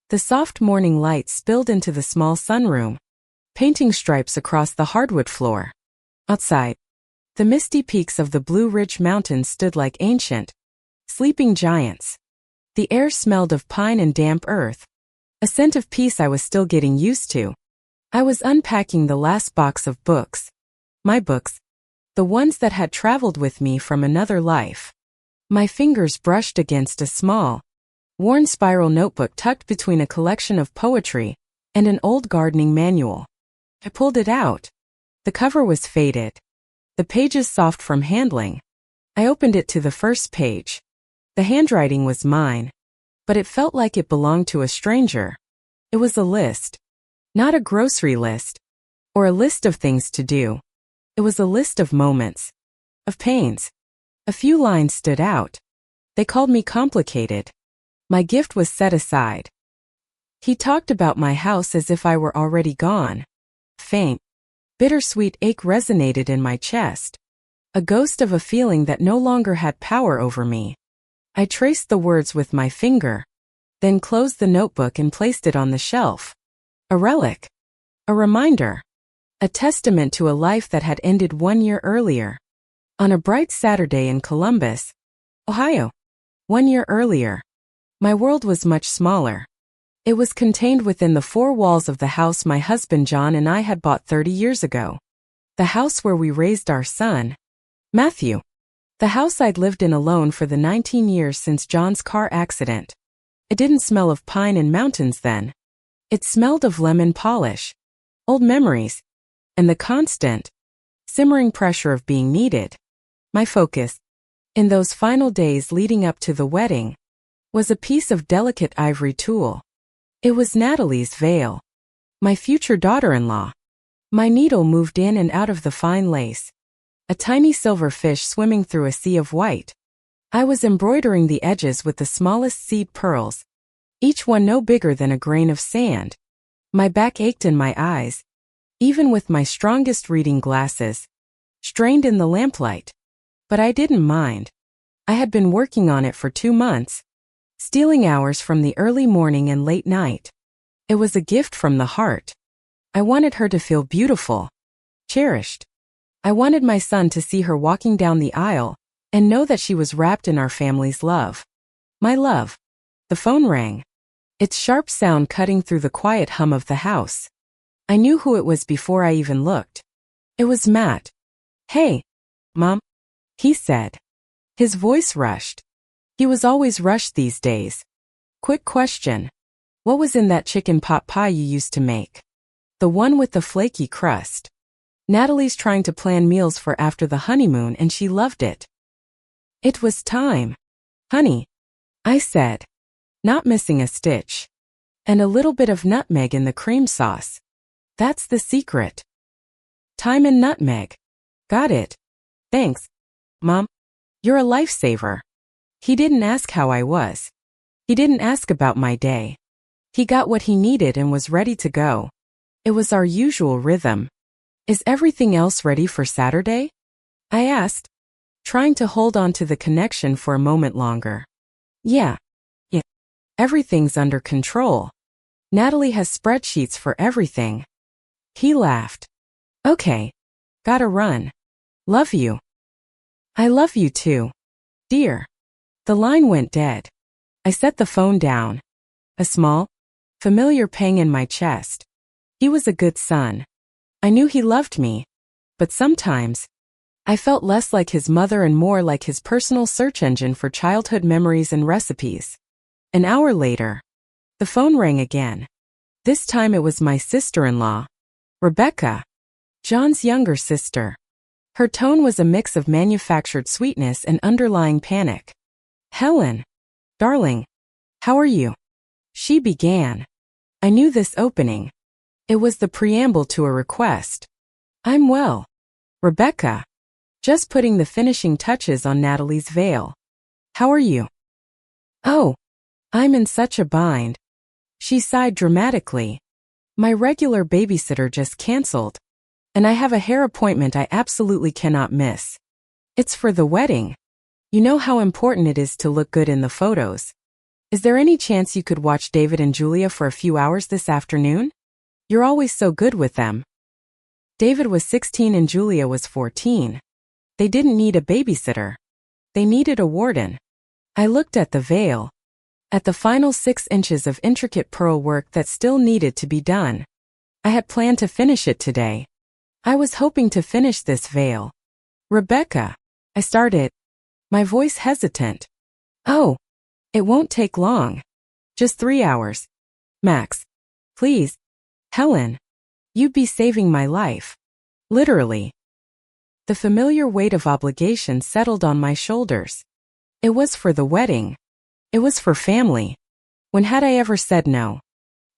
The soft morning light spilled into the small sunroom, painting stripes across the hardwood floor. Outside, the misty peaks of the Blue Ridge Mountains stood like ancient, sleeping giants. The air smelled of pine and damp earth, a scent of peace I was still getting used to. I was unpacking the last box of books. My books, the ones that had traveled with me from another life. My fingers brushed against a small, worn spiral notebook tucked between a collection of poetry and an old gardening manual. I pulled it out. The cover was faded, the pages soft from handling. I opened it to the first page. The handwriting was mine, but it felt like it belonged to a stranger. It was a list, not a grocery list, or a list of things to do. It was a list of moments, of pains. A few lines stood out. They called me complicated. My gift was set aside. He talked about my house as if I were already gone. Faint, bittersweet ache resonated in my chest, a ghost of a feeling that no longer had power over me. I traced the words with my finger, then closed the notebook and placed it on the shelf. A relic. A reminder. A testament to a life that had ended 1 year earlier. On a bright Saturday in Columbus, Ohio. 1 year earlier. My world was much smaller. It was contained within the four walls of the house my husband John and I had bought 30 years ago. The house where we raised our son, Matthew. The house I'd lived in alone for the 19 years since John's car accident. It didn't smell of pine and mountains then. It smelled of lemon polish, old memories, and the constant, simmering pressure of being needed. My focus, in those final days leading up to the wedding, was a piece of delicate ivory tulle. It was Natalie's veil, my future daughter-in-law. My needle moved in and out of the fine lace, a tiny silver fish swimming through a sea of white. I was embroidering the edges with the smallest seed pearls, each one no bigger than a grain of sand. My back ached and my eyes, even with my strongest reading glasses, strained in the lamplight. But I didn't mind. I had been working on it for 2 months, stealing hours from the early morning and late night. It was a gift from the heart. I wanted her to feel beautiful, cherished. I wanted my son to see her walking down the aisle and know that she was wrapped in our family's love. My love. The phone rang, its sharp sound cutting through the quiet hum of the house. I knew who it was before I even looked. It was Matt. "Hey, Mom," he said. His voice rushed. He was always rushed these days. "Quick question. What was in that chicken pot pie you used to make? The one with the flaky crust. Natalie's trying to plan meals for after the honeymoon and she loved it." "It was thyme, honey," I said, not missing a stitch. "And a little bit of nutmeg in the cream sauce. That's the secret." "Thyme and nutmeg. Got it. Thanks, Mom. You're a lifesaver." He didn't ask how I was. He didn't ask about my day. He got what he needed and was ready to go. It was our usual rhythm. "Is everything else ready for Saturday?" I asked, trying to hold on to the connection for a moment longer. Yeah. Everything's under control. Natalie has spreadsheets for everything." He laughed. "Okay. Gotta run. Love you." "I love you too, dear." The line went dead. I set the phone down. A small, familiar pang in my chest. He was a good son. I knew he loved me. But sometimes, I felt less like his mother and more like his personal search engine for childhood memories and recipes. An hour later, the phone rang again. This time it was my sister-in-law, Rebecca, John's younger sister. Her tone was a mix of manufactured sweetness and underlying panic. "Helen, darling, how are you?" she began. I knew this opening. It was the preamble to a request. "I'm well, Rebecca. Just putting the finishing touches on Natalie's veil. How are you?" "Oh, I'm in such a bind." She sighed dramatically. "My regular babysitter just canceled, and I have a hair appointment I absolutely cannot miss. It's for the wedding. You know how important it is to look good in the photos." Is there any chance you could watch David and Julia for a few hours this afternoon? You're always so good with them. David was 16 and Julia was 14. They didn't need a babysitter. They needed a warden. I looked at the veil. At the final 6 inches of intricate pearl work that still needed to be done. I had planned to finish it today. I was hoping to finish this veil. Rebecca, I started, my voice hesitant. Oh, it won't take long. Just 3 hours. Max. Please. Helen. You'd be saving my life. Literally. The familiar weight of obligation settled on my shoulders. It was for the wedding. It was for family. When had I ever said no?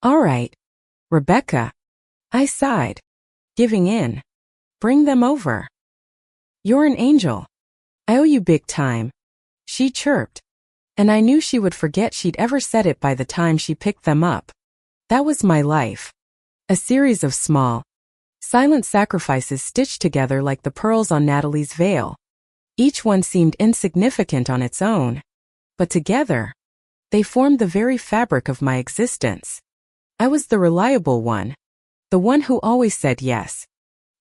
All right. Rebecca. I sighed. Giving in. Bring them over. You're an angel. I owe you big time. She chirped. And I knew she would forget she'd ever said it by the time she picked them up. That was my life. A series of small, silent sacrifices stitched together like the pearls on Natalie's veil. Each one seemed insignificant on its own. But together, they formed the very fabric of my existence. I was the reliable one. The one who always said yes.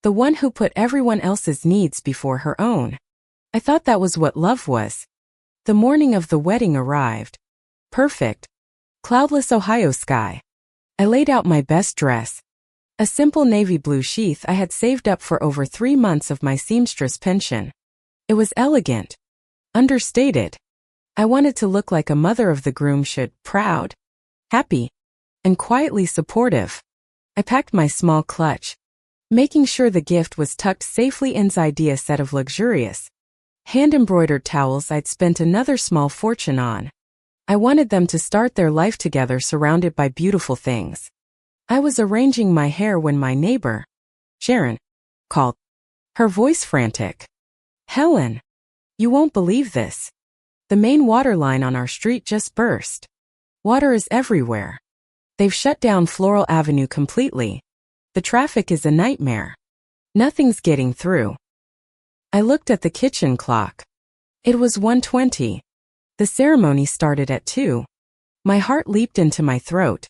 The one who put everyone else's needs before her own. I thought that was what love was. The morning of the wedding arrived. Perfect. Cloudless Ohio sky. I laid out my best dress. A simple navy blue sheath I had saved up for over 3 months of my seamstress pension. It was elegant. Understated. I wanted to look like a mother of the groom should, proud, happy, and quietly supportive. I packed my small clutch, making sure the gift was tucked safely inside a set of luxurious, hand-embroidered towels I'd spent another small fortune on. I wanted them to start their life together surrounded by beautiful things. I was arranging my hair when my neighbor, Sharon, called. Her voice frantic. Helen, you won't believe this. The main water line on our street just burst. Water is everywhere. They've shut down Floral Avenue completely. The traffic is a nightmare. Nothing's getting through. I looked at the kitchen clock. It was 1:20. The ceremony started at 2. My heart leaped into my throat.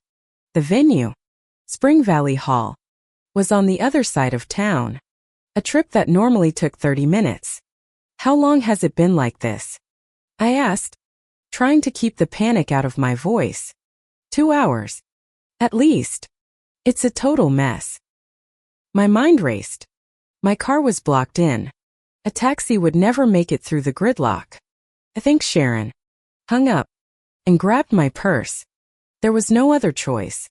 The venue, Spring Valley Hall, was on the other side of town. A trip that normally took 30 minutes. How long has it been like this? I asked, trying to keep the panic out of my voice. 2 hours. At least. It's a total mess. My mind raced. My car was blocked in. A taxi would never make it through the gridlock. I think Sharon hung up and grabbed my purse. There was no other choice.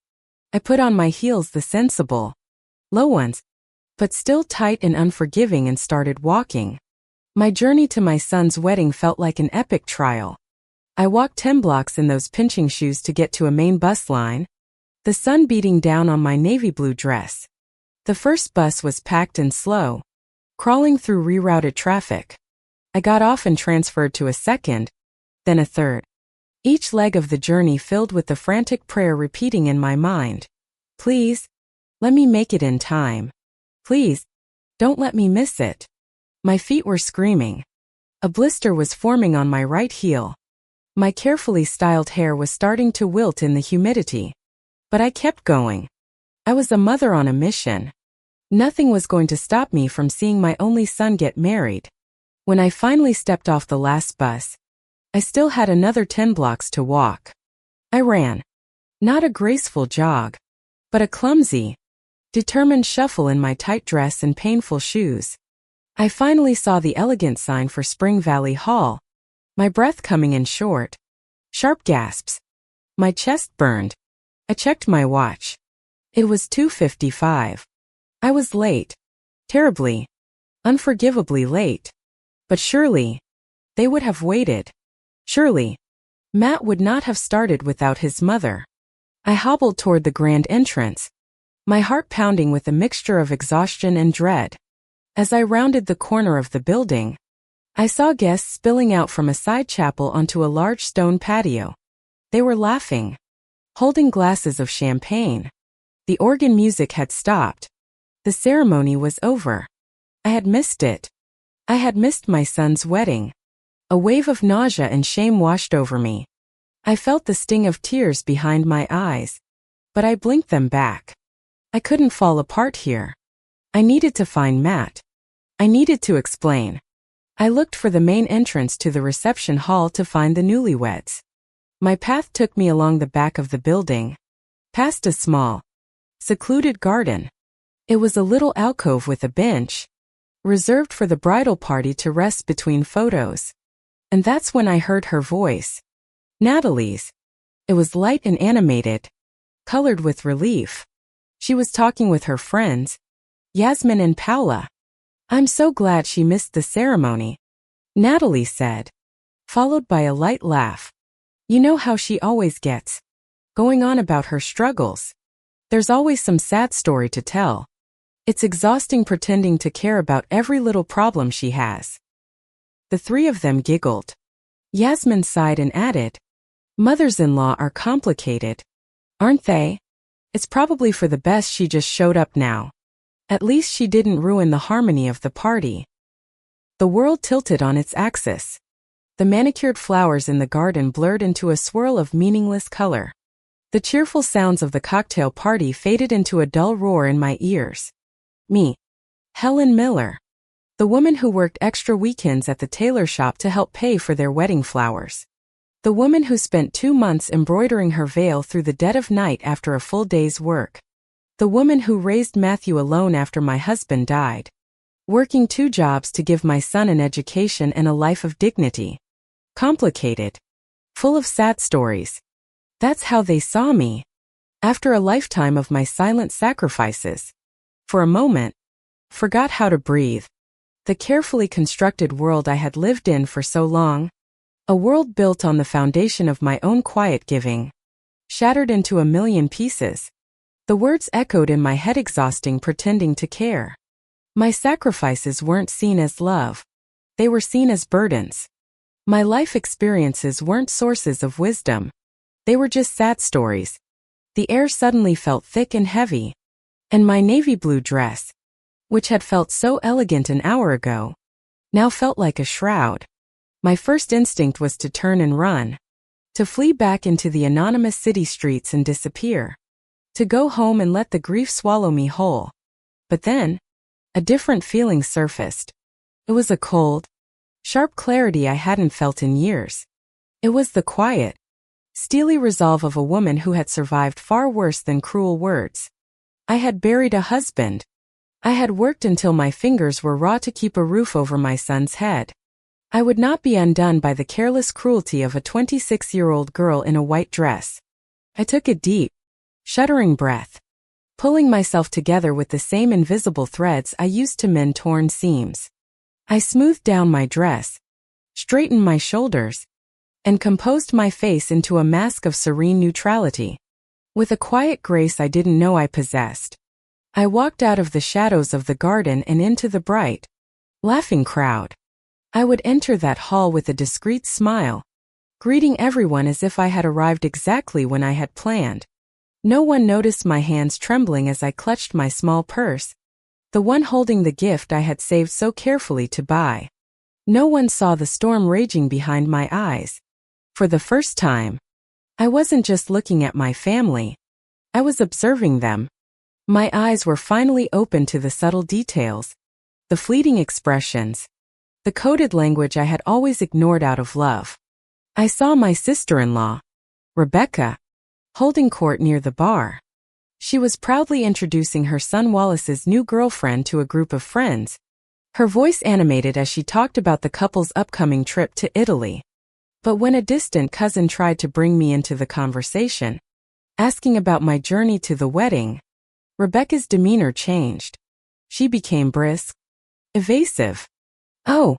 I put on my heels, the sensible, low ones, but still tight and unforgiving, and started walking. My journey to my son's wedding felt like an epic trial. I walked 10 blocks in those pinching shoes to get to a main bus line, the sun beating down on my navy blue dress. The first bus was packed and slow, crawling through rerouted traffic. I got off and transferred to a second, then a third. Each leg of the journey filled with the frantic prayer repeating in my mind. Please, let me make it in time. Please, don't let me miss it. My feet were screaming. A blister was forming on my right heel. My carefully styled hair was starting to wilt in the humidity. But I kept going. I was a mother on a mission. Nothing was going to stop me from seeing my only son get married. When I finally stepped off the last bus, I still had another 10 blocks to walk. I ran. Not a graceful jog, but a clumsy, determined shuffle in my tight dress and painful shoes. I finally saw the elegant sign for Spring Valley Hall, my breath coming in short. Sharp gasps. My chest burned. I checked my watch. It was 2:55. I was late. Terribly, unforgivably late. But surely, they would have waited. Surely, Matt would not have started without his mother. I hobbled toward the grand entrance, my heart pounding with a mixture of exhaustion and dread. As I rounded the corner of the building, I saw guests spilling out from a side chapel onto a large stone patio. They were laughing, holding glasses of champagne. The organ music had stopped. The ceremony was over. I had missed it. I had missed my son's wedding. A wave of nausea and shame washed over me. I felt the sting of tears behind my eyes, but I blinked them back. I couldn't fall apart here. I needed to find Matt. I needed to explain. I looked for the main entrance to the reception hall to find the newlyweds. My path took me along the back of the building, past a small, secluded garden. It was a little alcove with a bench, reserved for the bridal party to rest between photos. And that's when I heard her voice. Natalie's. It was light and animated, colored with relief. She was talking with her friends, Yasmin and Paula. "I'm so glad she missed the ceremony," Natalie said, followed by a light laugh. "You know how she always gets, going on about her struggles. There's always some sad story to tell. It's exhausting pretending to care about every little problem she has." The three of them giggled. Yasmin sighed and added, "Mothers-in-law are complicated, aren't they? It's probably for the best she just showed up now. At least she didn't ruin the harmony of the party." The world tilted on its axis. The manicured flowers in the garden blurred into a swirl of meaningless color. The cheerful sounds of the cocktail party faded into a dull roar in my ears. Me, Helen Miller, the woman who worked extra weekends at the tailor shop to help pay for their wedding flowers. The woman who spent 2 months embroidering her veil through the dead of night after a full day's work. The woman who raised Matthew alone after my husband died. Working 2 jobs to give my son an education and a life of dignity. Complicated. Full of sad stories. That's how they saw me. After a lifetime of my silent sacrifices. For a moment, forgot how to breathe. The carefully constructed world I had lived in for so long. A world built on the foundation of my own quiet giving. Shattered into a million pieces. The words echoed in my head, exhausting pretending to care. My sacrifices weren't seen as love. They were seen as burdens. My life experiences weren't sources of wisdom. They were just sad stories. The air suddenly felt thick and heavy. And my navy blue dress, which had felt so elegant an hour ago, now felt like a shroud. My first instinct was to turn and run. To flee back into the anonymous city streets and disappear. To go home and let the grief swallow me whole. But then, a different feeling surfaced. It was a cold, sharp clarity I hadn't felt in years. It was the quiet, steely resolve of a woman who had survived far worse than cruel words. I had buried a husband. I had worked until my fingers were raw to keep a roof over my son's head. I would not be undone by the careless cruelty of a 26-year-old girl in a white dress. I took a deep, shuddering breath, pulling myself together with the same invisible threads I used to mend torn seams. I smoothed down my dress, straightened my shoulders, and composed my face into a mask of serene neutrality. With a quiet grace I didn't know I possessed, I walked out of the shadows of the garden and into the bright, laughing crowd. I would enter that hall with a discreet smile, greeting everyone as if I had arrived exactly when I had planned. No one noticed my hands trembling as I clutched my small purse, the one holding the gift I had saved so carefully to buy. No one saw the storm raging behind my eyes. For the first time, I wasn't just looking at my family. I was observing them. My eyes were finally open to the subtle details, the fleeting expressions, the coded language I had always ignored out of love. I saw my sister-in-law, Rebecca, holding court near the bar. She was proudly introducing her son Wallace's new girlfriend to a group of friends, her voice animated as she talked about the couple's upcoming trip to Italy. But when a distant cousin tried to bring me into the conversation, asking about my journey to the wedding, Rebecca's demeanor changed. She became brisk, evasive. "Oh,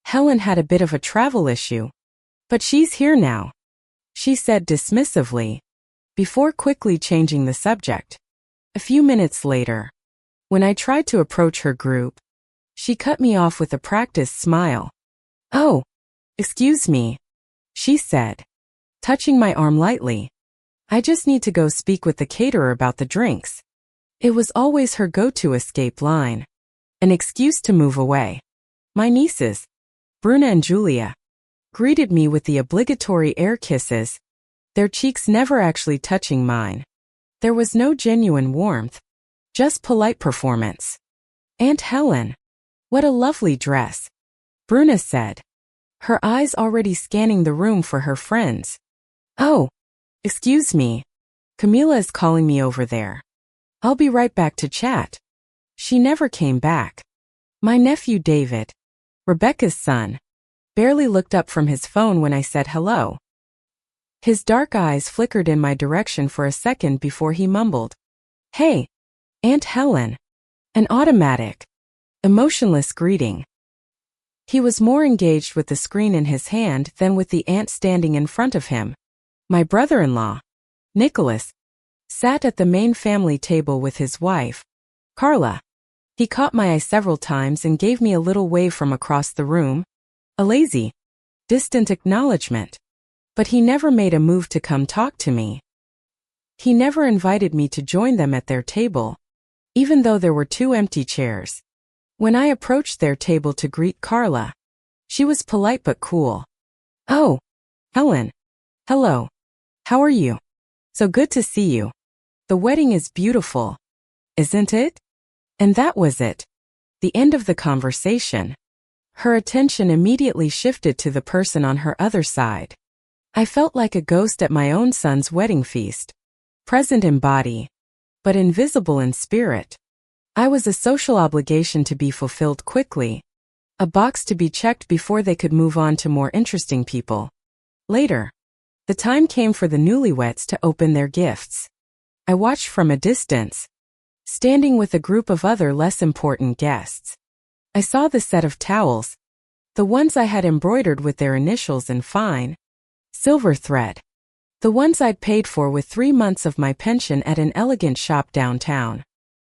Helen had a bit of a travel issue. But she's here now," she said dismissively, before quickly changing the subject. A few minutes later, when I tried to approach her group, she cut me off with a practiced smile. "Oh, excuse me," she said, touching my arm lightly. "I just need to go speak with the caterer about the drinks." It was always her go-to escape line, an excuse to move away. My nieces, Bruna and Julia, greeted me with the obligatory air kisses, their cheeks never actually touching mine. There was no genuine warmth, just polite performance. "Aunt Helen, what a lovely dress," Bruna said, her eyes already scanning the room for her friends. "Oh, excuse me. Camila is calling me over there. I'll be right back to chat." She never came back. My nephew David, Rebecca's son, barely looked up from his phone when I said hello. His dark eyes flickered in my direction for a second before he mumbled, "Hey, Aunt Helen." An automatic, emotionless greeting. He was more engaged with the screen in his hand than with the aunt standing in front of him. My brother-in-law, Nicholas, sat at the main family table with his wife, Carla. He caught my eye several times and gave me a little wave from across the room, a lazy, distant acknowledgement. But he never made a move to come talk to me. He never invited me to join them at their table, even though there were 2 empty chairs. When I approached their table to greet Carla, she was polite but cool. "Oh, Helen. Hello. How are you? So good to see you. The wedding is beautiful, isn't it?" And that was it. The end of the conversation. Her attention immediately shifted to the person on her other side. I felt like a ghost at my own son's wedding feast, present in body, but invisible in spirit. I was a social obligation to be fulfilled quickly, a box to be checked before they could move on to more interesting people. Later, the time came for the newlyweds to open their gifts. I watched from a distance, standing with a group of other less important guests. I saw the set of towels, the ones I had embroidered with their initials in fine silver thread, the ones I'd paid for with 3 months of my pension at an elegant shop downtown.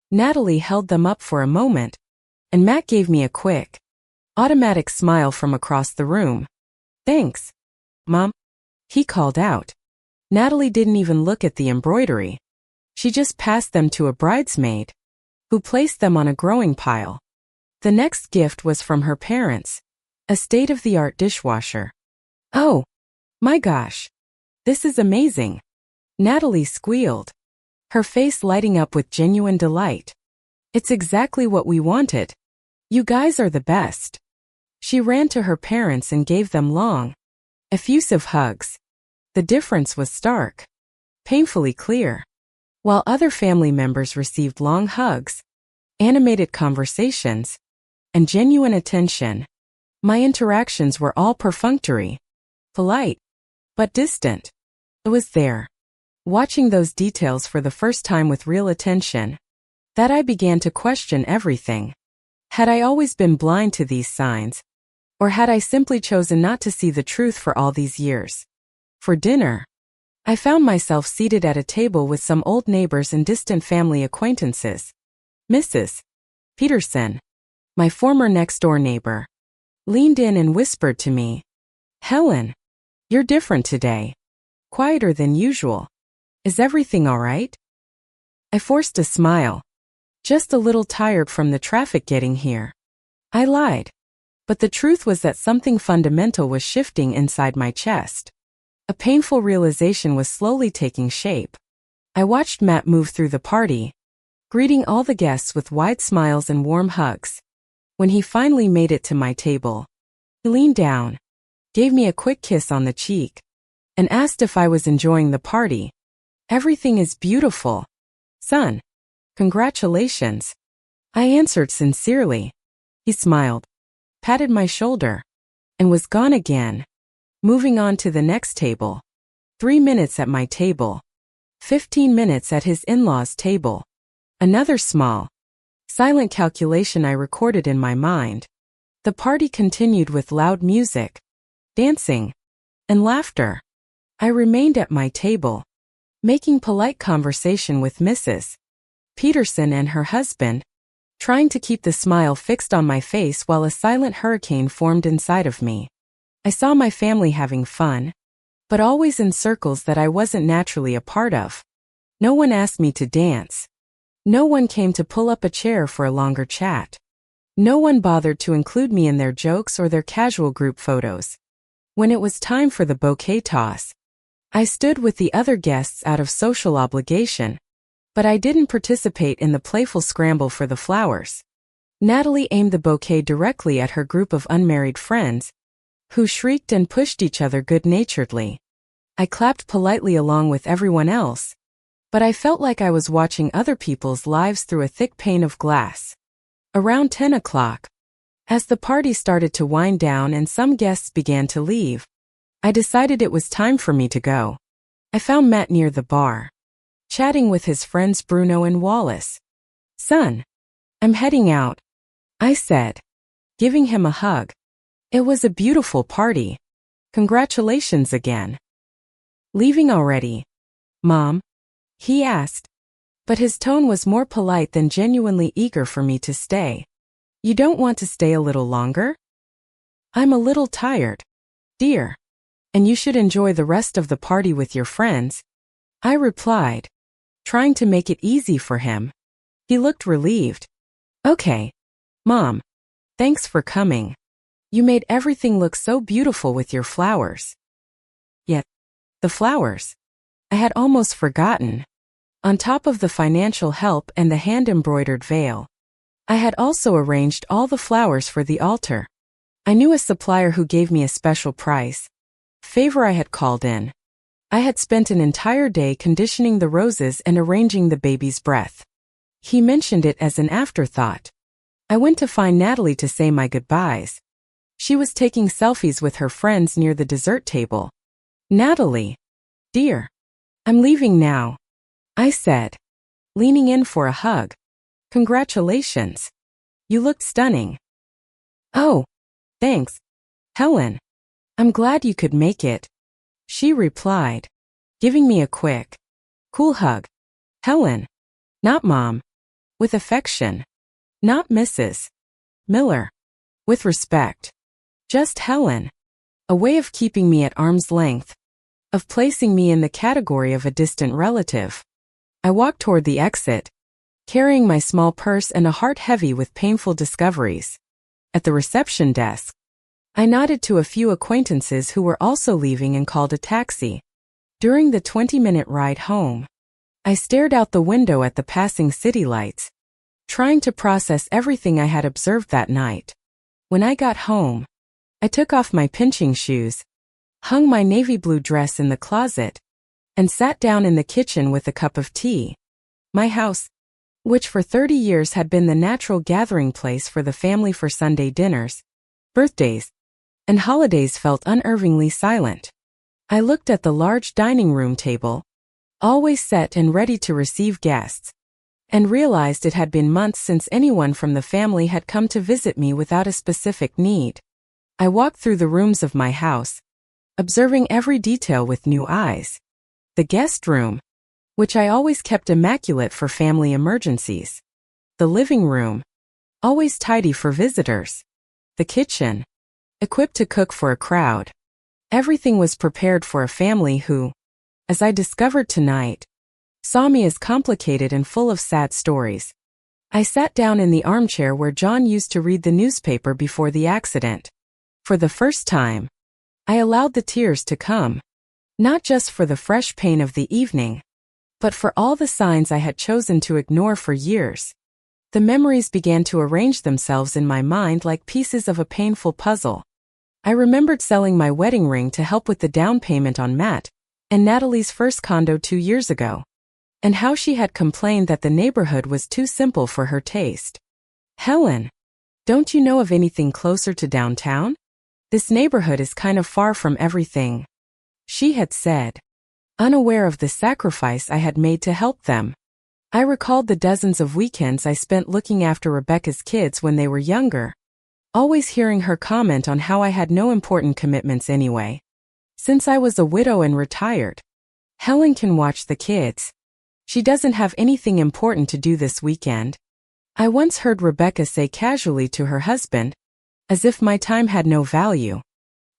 Natalie held them up for a moment, and Matt gave me a quick, automatic smile from across the room. "Thanks, Mom," he called out. Natalie didn't even look at the embroidery. She just passed them to a bridesmaid, who placed them on a growing pile. The next gift was from her parents, a state-of-the-art dishwasher. "Oh, my gosh. This is amazing," Natalie squealed, her face lighting up with genuine delight. "It's exactly what we wanted. You guys are the best." She ran to her parents and gave them long, effusive hugs. The difference was stark, painfully clear. While other family members received long hugs, animated conversations, and genuine attention, my interactions were all perfunctory, polite, but distant. I was there, watching those details for the first time with real attention, that I began to question everything. Had I always been blind to these signs, or had I simply chosen not to see the truth for all these years? For dinner, I found myself seated at a table with some old neighbors and distant family acquaintances. Mrs. Peterson, my former next-door neighbor, leaned in and whispered to me, "Helen, you're different today. Quieter than usual. Is everything all right?" I forced a smile. "Just a little tired from the traffic getting here." I lied. But the truth was that something fundamental was shifting inside my chest. A painful realization was slowly taking shape. I watched Matt move through the party, greeting all the guests with wide smiles and warm hugs. When he finally made it to my table, he leaned down, gave me a quick kiss on the cheek, and asked if I was enjoying the party. "Everything is beautiful, son. Congratulations." I answered sincerely. He smiled, patted my shoulder, and was gone again, moving on to the next table. 3 minutes at my table, 15 minutes at his in-laws' table. Another small, silent calculation I recorded in my mind. The party continued with loud music, dancing, and laughter. I remained at my table, making polite conversation with Mrs. Peterson and her husband, trying to keep the smile fixed on my face while a silent hurricane formed inside of me. I saw my family having fun, but always in circles that I wasn't naturally a part of. No one asked me to dance. No one came to pull up a chair for a longer chat. No one bothered to include me in their jokes or their casual group photos. When it was time for the bouquet toss, I stood with the other guests out of social obligation, but I didn't participate in the playful scramble for the flowers. Natalie aimed the bouquet directly at her group of unmarried friends, who shrieked and pushed each other good-naturedly. I clapped politely along with everyone else, but I felt like I was watching other people's lives through a thick pane of glass. Around 10 o'clock, as the party started to wind down and some guests began to leave, I decided it was time for me to go. I found Matt near the bar, chatting with his friends Bruno and Wallace. "Son, I'm heading out," I said, giving him a hug. "It was a beautiful party. Congratulations again." "Leaving already, Mom?" he asked, but his tone was more polite than genuinely eager for me to stay. "You don't want to stay a little longer?" "I'm a little tired, dear, and you should enjoy the rest of the party with your friends," I replied, trying to make it easy for him. He looked relieved. "Okay, Mom, thanks for coming. You made everything look so beautiful with your flowers." Yet, the flowers, I had almost forgotten. On top of the financial help and the hand-embroidered veil, I had also arranged all the flowers for the altar. I knew a supplier who gave me a special price. Favor I had called in. I had spent an entire day conditioning the roses and arranging the baby's breath. He mentioned it as an afterthought. I went to find Natalie to say my goodbyes. She was taking selfies with her friends near the dessert table. "Natalie, dear, I'm leaving now," I said, leaning in for a hug. "Congratulations. You looked stunning." "Oh, thanks, Helen. I'm glad you could make it," she replied, giving me a quick, cool hug. "Helen, not Mom. With affection. Not Mrs. Miller. With respect. Just Helen." A way of keeping me at arm's length, of placing me in the category of a distant relative. I walked toward the exit, carrying my small purse and a heart heavy with painful discoveries. At the reception desk, I nodded to a few acquaintances who were also leaving and called a taxi. During the 20-minute ride home, I stared out the window at the passing city lights, trying to process everything I had observed that night. When I got home, I took off my pinching shoes, hung my navy blue dress in the closet, and sat down in the kitchen with a cup of tea. My house, which for 30 years had been the natural gathering place for the family for Sunday dinners, birthdays, and holidays, felt unnervingly silent. I looked at the large dining room table, always set and ready to receive guests, and realized it had been months since anyone from the family had come to visit me without a specific need. I walked through the rooms of my house, observing every detail with new eyes. The guest room, which I always kept immaculate for family emergencies. The living room, always tidy for visitors. The kitchen, equipped to cook for a crowd. Everything was prepared for a family who, as I discovered tonight, saw me as complicated and full of sad stories. I sat down in the armchair where John used to read the newspaper before the accident. For the first time, I allowed the tears to come, not just for the fresh pain of the evening, but for all the signs I had chosen to ignore for years. The memories began to arrange themselves in my mind like pieces of a painful puzzle. I remembered selling my wedding ring to help with the down payment on Matt and Natalie's first condo 2 years ago, and how she had complained that the neighborhood was too simple for her taste. "Helen, don't you know of anything closer to downtown? This neighborhood is kind of far from everything," she had said, unaware of the sacrifice I had made to help them. I recalled the dozens of weekends I spent looking after Rebecca's kids when they were younger, always hearing her comment on how I had no important commitments anyway. Since I was a widow and retired, Helen can watch the kids. She doesn't have anything important to do this weekend. I once heard Rebecca say casually to her husband, as if my time had no value.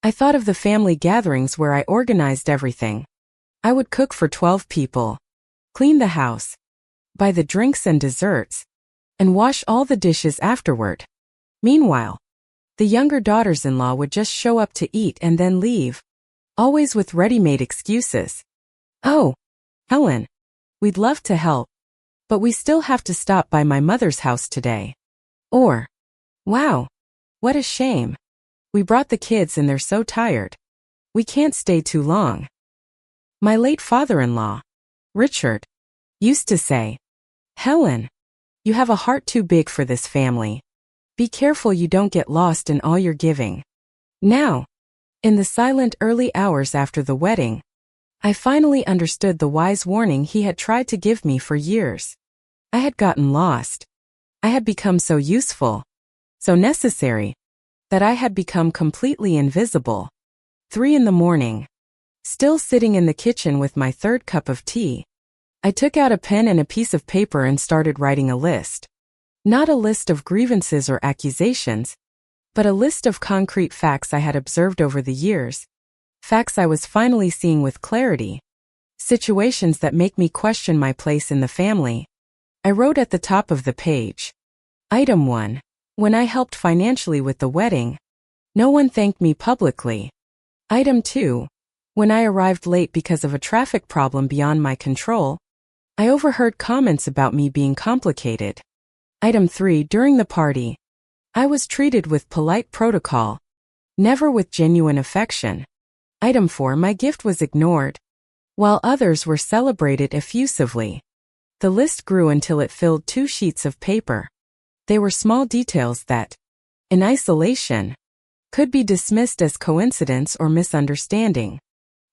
I thought of the family gatherings where I organized everything. I would cook for 12 people, clean the house, buy the drinks and desserts, and wash all the dishes afterward. Meanwhile, the younger daughters-in-law would just show up to eat and then leave, always with ready-made excuses. Oh, Helen, we'd love to help, but we still have to stop by my mother's house today. Or, wow, what a shame. We brought the kids and they're so tired. We can't stay too long. My late father-in-law, Richard, used to say, Helen, you have a heart too big for this family. Be careful you don't get lost in all your giving. Now, in the silent early hours after the wedding, I finally understood the wise warning he had tried to give me for years. I had gotten lost. I had become so useful, so necessary, that I had become completely invisible. 3 in the morning. Still sitting in the kitchen with my third cup of tea, I took out a pen and a piece of paper and started writing a list. Not a list of grievances or accusations, but a list of concrete facts I had observed over the years, facts I was finally seeing with clarity, situations that make me question my place in the family. I wrote at the top of the page. Item 1. When I helped financially with the wedding, no one thanked me publicly. Item 2. When I arrived late because of a traffic problem beyond my control, I overheard comments about me being complicated. Item 3. During the party, I was treated with polite protocol, never with genuine affection. Item 4. My gift was ignored, while others were celebrated effusively. The list grew until it filled 2 sheets of paper. They were small details that, in isolation, could be dismissed as coincidence or misunderstanding.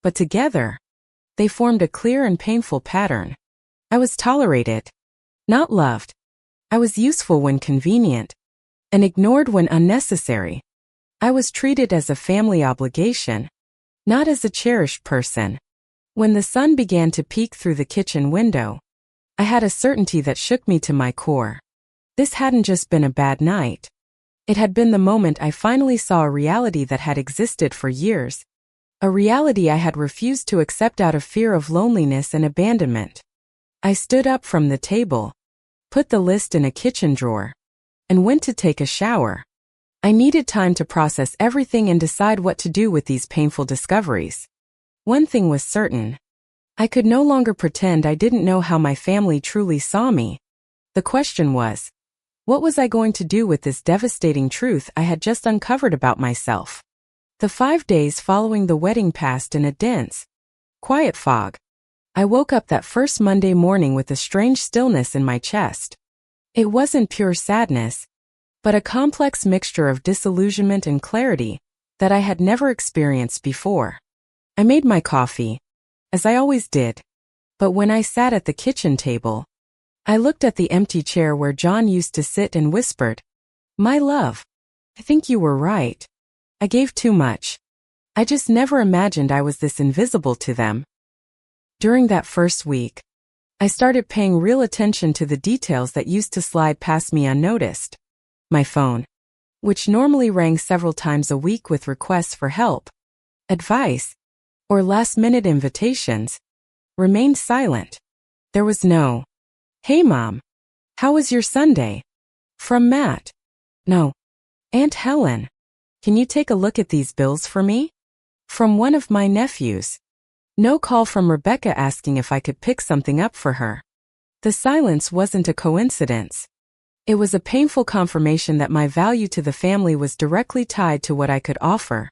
But together, they formed a clear and painful pattern. I was tolerated, not loved. I was useful when convenient, and ignored when unnecessary. I was treated as a family obligation, not as a cherished person. When the sun began to peek through the kitchen window, I had a certainty that shook me to my core. This hadn't just been a bad night. It had been the moment I finally saw a reality that had existed for years. A reality I had refused to accept out of fear of loneliness and abandonment. I stood up from the table, put the list in a kitchen drawer, and went to take a shower. I needed time to process everything and decide what to do with these painful discoveries. One thing was certain. I could no longer pretend I didn't know how my family truly saw me. The question was, what was I going to do with this devastating truth I had just uncovered about myself? The 5 days following the wedding passed in a dense, quiet fog. I woke up that first Monday morning with a strange stillness in my chest. It wasn't pure sadness, but a complex mixture of disillusionment and clarity that I had never experienced before. I made my coffee, as I always did, but when I sat at the kitchen table, I looked at the empty chair where John used to sit and whispered, "My love, I think you were right. I gave too much. I just never imagined I was this invisible to them." During that first week, I started paying real attention to the details that used to slide past me unnoticed. My phone, which normally rang several times a week with requests for help, advice, or last-minute invitations, remained silent. There was no, "Hey Mom, how was your Sunday?" from Matt. No, "Aunt Helen, can you take a look at these bills for me?" from one of my nephews. No call from Rebecca asking if I could pick something up for her. The silence wasn't a coincidence. It was a painful confirmation that my value to the family was directly tied to what I could offer,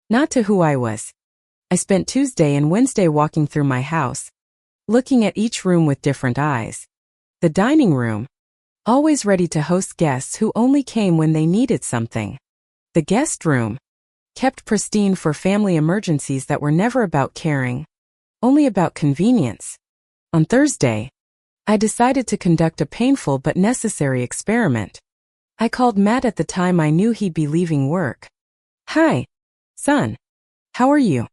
not to who I was. I spent Tuesday and Wednesday walking through my house, looking at each room with different eyes. The dining room, always ready to host guests who only came when they needed something. The guest room, kept pristine for family emergencies that were never about caring, only about convenience. On Thursday, I decided to conduct a painful but necessary experiment. I called Matt at the time I knew he'd be leaving work. "Hi, son. How are you?"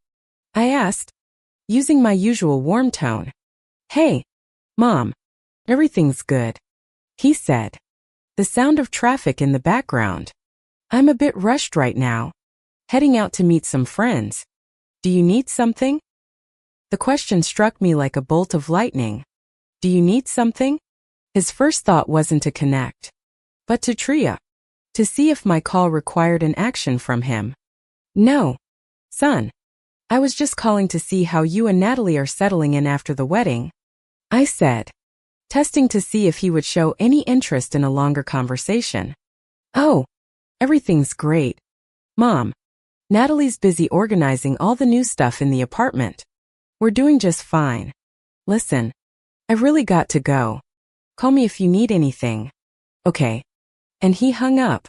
I asked, using my usual warm tone. "Hey, Mom. Everything's good," he said, the sound of traffic in the background. "I'm a bit rushed right now. Heading out to meet some friends. Do you need something?" The question struck me like a bolt of lightning. Do you need something? His first thought wasn't to connect, but to tria, to see if my call required an action from him. "No, son. I was just calling to see how you and Natalie are settling in after the wedding, I said, testing to see if he would show any interest in a longer conversation. Oh, everything's great, Mom. Natalie's busy organizing all the new stuff in the apartment. We're doing just fine. Listen, I've really got to go. Call me if you need anything. Okay. And he hung up,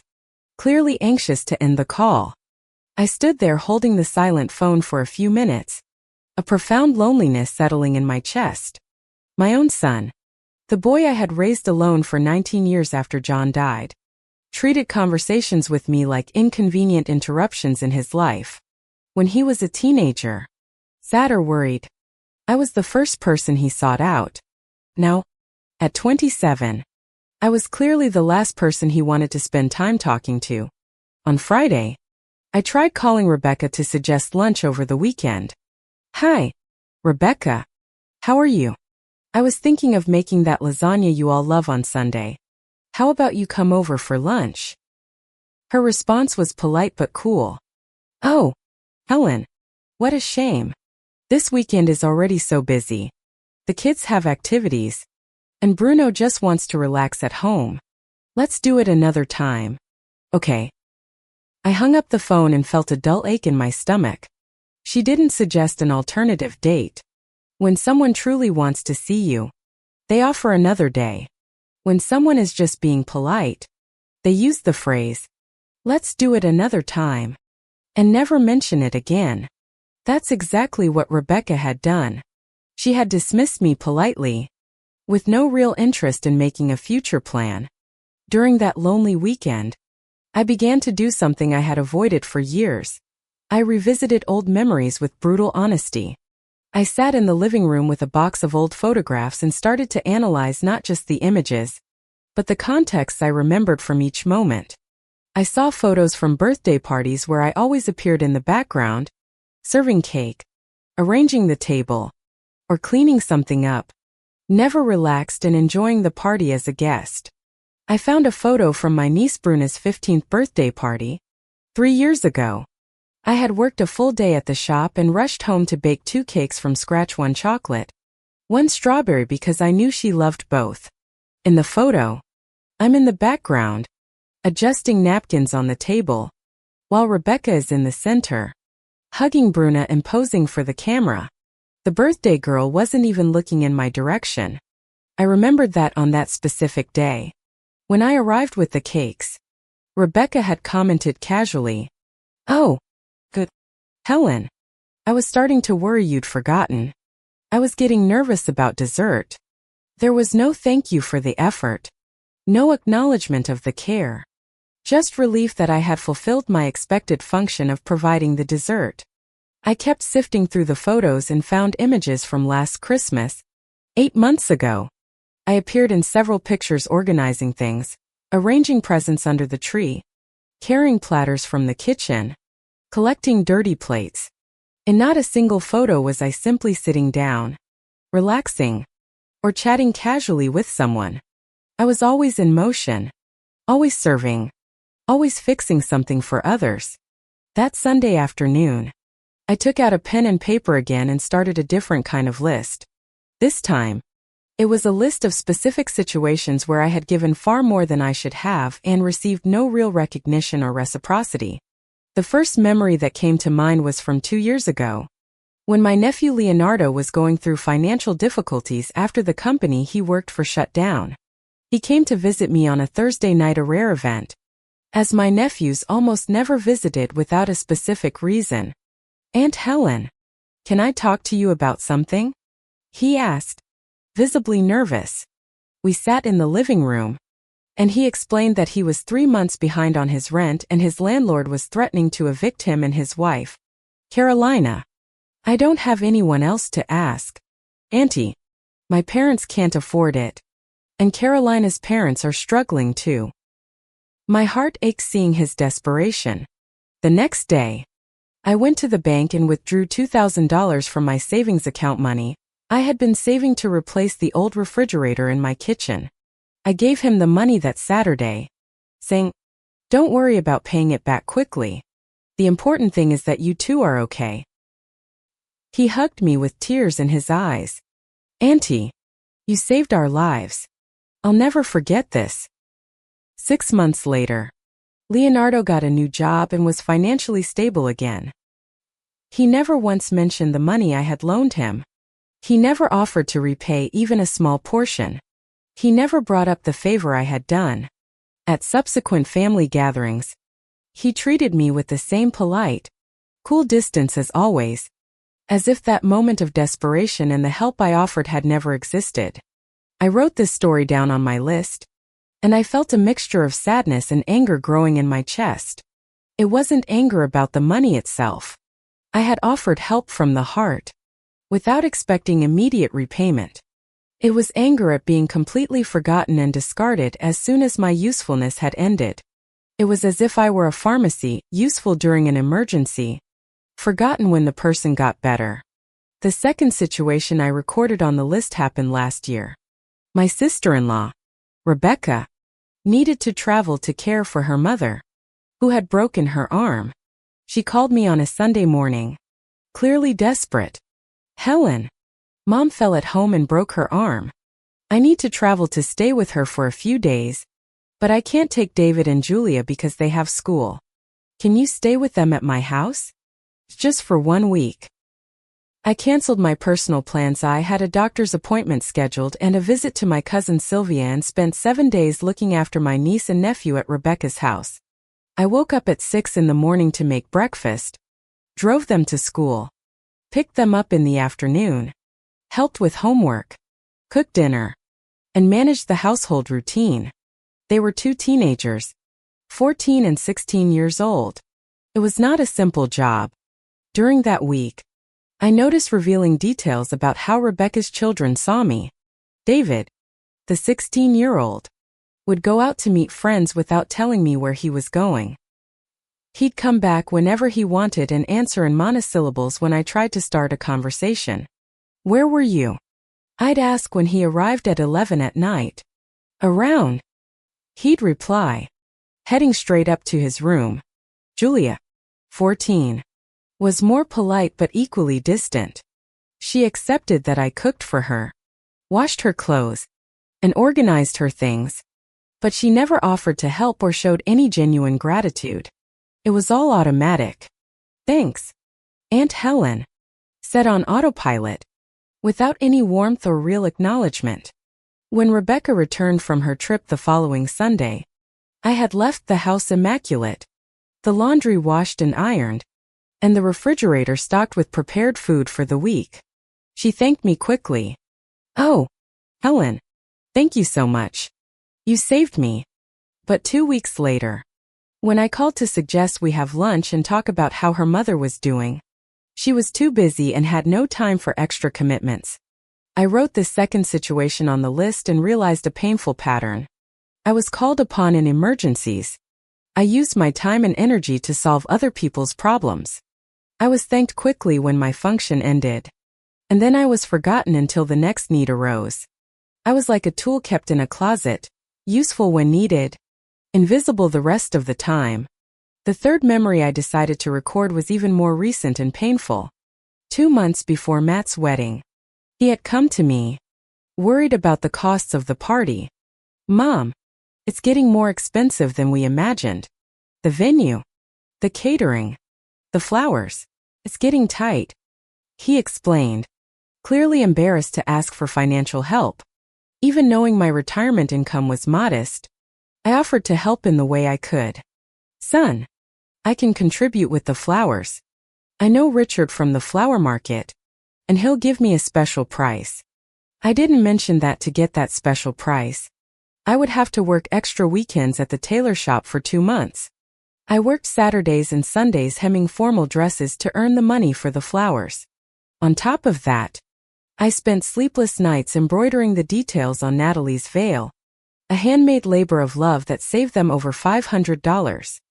clearly anxious to end the call. I stood there holding the silent phone for a few minutes, a profound loneliness settling in my chest. My own son, the boy I had raised alone for 19 years after John died, treated conversations with me like inconvenient interruptions in his life. When he was a teenager, sad or worried, I was the first person he sought out. Now, at 27, I was clearly the last person he wanted to spend time talking to. On Friday, I tried calling Rebecca to suggest lunch over the weekend. Hi, Rebecca. How are you? I was thinking of making that lasagna you all love on Sunday. How about you come over for lunch? Her response was polite but cool. Oh, Helen. What a shame. This weekend is already so busy. The kids have activities, and Bruno just wants to relax at home. Let's do it another time. Okay. I hung up the phone and felt a dull ache in my stomach. She didn't suggest an alternative date. When someone truly wants to see you, they offer another day. When someone is just being polite, they use the phrase, "Let's do it another time," and never mention it again. That's exactly what Rebecca had done. She had dismissed me politely, with no real interest in making a future plan. During that lonely weekend, I began to do something I had avoided for years. I revisited old memories with brutal honesty. I sat in the living room with a box of old photographs and started to analyze not just the images, but the contexts I remembered from each moment. I saw photos from birthday parties where I always appeared in the background, serving cake, arranging the table, or cleaning something up, never relaxed and enjoying the party as a guest. I found a photo from my niece Bruna's 15th birthday party, 3 years ago. I had worked a full day at the shop and rushed home to bake 2 cakes from scratch, 1 chocolate, 1 strawberry because I knew she loved both. In the photo, I'm in the background, adjusting napkins on the table, while Rebecca is in the center, hugging Bruna and posing for the camera. The birthday girl wasn't even looking in my direction. I remembered that on that specific day, when I arrived with the cakes, Rebecca had commented casually, "Oh, good, Helen. I was starting to worry you'd forgotten." I was getting nervous about dessert. There was no thank you for the effort, no acknowledgement of the care, just relief that I had fulfilled my expected function of providing the dessert. I kept sifting through the photos and found images from last Christmas, 8 months ago. I appeared in several pictures organizing things, arranging presents under the tree, carrying platters from the kitchen, collecting dirty plates. In not a single photo was I simply sitting down, relaxing, or chatting casually with someone. I was always in motion, always serving, always fixing something for others. That Sunday afternoon, I took out a pen and paper again and started a different kind of list. This time, it was a list of specific situations where I had given far more than I should have and received no real recognition or reciprocity. The first memory that came to mind was from 2 years ago, when my nephew Leonardo was going through financial difficulties after the company he worked for shut down. He came to visit me on a Thursday night, a rare event, as my nephews almost never visited without a specific reason. "Aunt Helen, can I talk to you about something?" he asked, visibly nervous. We sat in the living room, and he explained that he was 3 months behind on his rent and his landlord was threatening to evict him and his wife, Carolina. "I don't have anyone else to ask, Auntie. My parents can't afford it, and Carolina's parents are struggling too." My heart ached seeing his desperation. The next day, I went to the bank and withdrew $2,000 from my savings account money I had been saving to replace the old refrigerator in my kitchen. I gave him the money that Saturday, saying, "Don't worry about paying it back quickly. The important thing is that you two are okay." He hugged me with tears in his eyes. "Auntie, you saved our lives. I'll never forget this." 6 months later, Leonardo got a new job and was financially stable again. He never once mentioned the money I had loaned him. He never offered to repay even a small portion. He never brought up the favor I had done. At subsequent family gatherings, he treated me with the same polite, cool distance as always, as if that moment of desperation and the help I offered had never existed. I wrote this story down on my list, and I felt a mixture of sadness and anger growing in my chest. It wasn't anger about the money itself. I had offered help from the heart, without expecting immediate repayment. It was anger at being completely forgotten and discarded as soon as my usefulness had ended. It was as if I were a pharmacy, useful during an emergency, forgotten when the person got better. The second situation I recorded on the list happened last year. My sister-in-law, Rebecca, needed to travel to care for her mother, who had broken her arm. She called me on a Sunday morning, clearly desperate. "Helen, Mom fell at home and broke her arm. I need to travel to stay with her for a few days, but I can't take David and Julia because they have school. Can you stay with them at my house? Just for 1 week." I canceled my personal plans. I had a doctor's appointment scheduled and a visit to my cousin Sylvia and spent 7 days looking after my niece and nephew at Rebecca's house. I woke up at 6 in the morning to make breakfast, drove them to school, picked them up in the afternoon, helped with homework, cooked dinner, and managed the household routine. They were 2 teenagers, 14 and 16 years old. It was not a simple job. During that week, I noticed revealing details about how Rebecca's children saw me. David, the 16-year-old, would go out to meet friends without telling me where he was going. He'd come back whenever he wanted and answer in monosyllables when I tried to start a conversation. "Where were you?" I'd ask when he arrived at 11 at night. "Around," he'd reply, heading straight up to his room. Julia, 14, was more polite but equally distant. She accepted that I cooked for her, washed her clothes, and organized her things, but she never offered to help or showed any genuine gratitude. It was all automatic. "Thanks, Aunt Helen," said on autopilot, without any warmth or real acknowledgement. When Rebecca returned from her trip the following Sunday, I had left the house immaculate, the laundry washed and ironed, and the refrigerator stocked with prepared food for the week. She thanked me quickly. "Oh, Helen, thank you so much. You saved me." But 2 weeks later, when I called to suggest we have lunch and talk about how her mother was doing, she was too busy and had no time for extra commitments. I wrote this second situation on the list and realized a painful pattern. I was called upon in emergencies. I used my time and energy to solve other people's problems. I was thanked quickly when my function ended, and then I was forgotten until the next need arose. I was like a tool kept in a closet, useful when needed, invisible the rest of the time. The third memory I decided to record was even more recent and painful. 2 months before Matt's wedding, he had come to me, worried about the costs of the party. "Mom, it's getting more expensive than we imagined. The venue, the catering, the flowers, it's getting tight," he explained, clearly embarrassed to ask for financial help. Even knowing my retirement income was modest, I offered to help in the way I could. "Son, I can contribute with the flowers. I know Richard from the flower market, and he'll give me a special price." I didn't mention that to get that special price, I would have to work extra weekends at the tailor shop for 2 months. I worked Saturdays and Sundays hemming formal dresses to earn the money for the flowers. On top of that, I spent sleepless nights embroidering the details on Natalie's veil, a handmade labor of love that saved them over $500.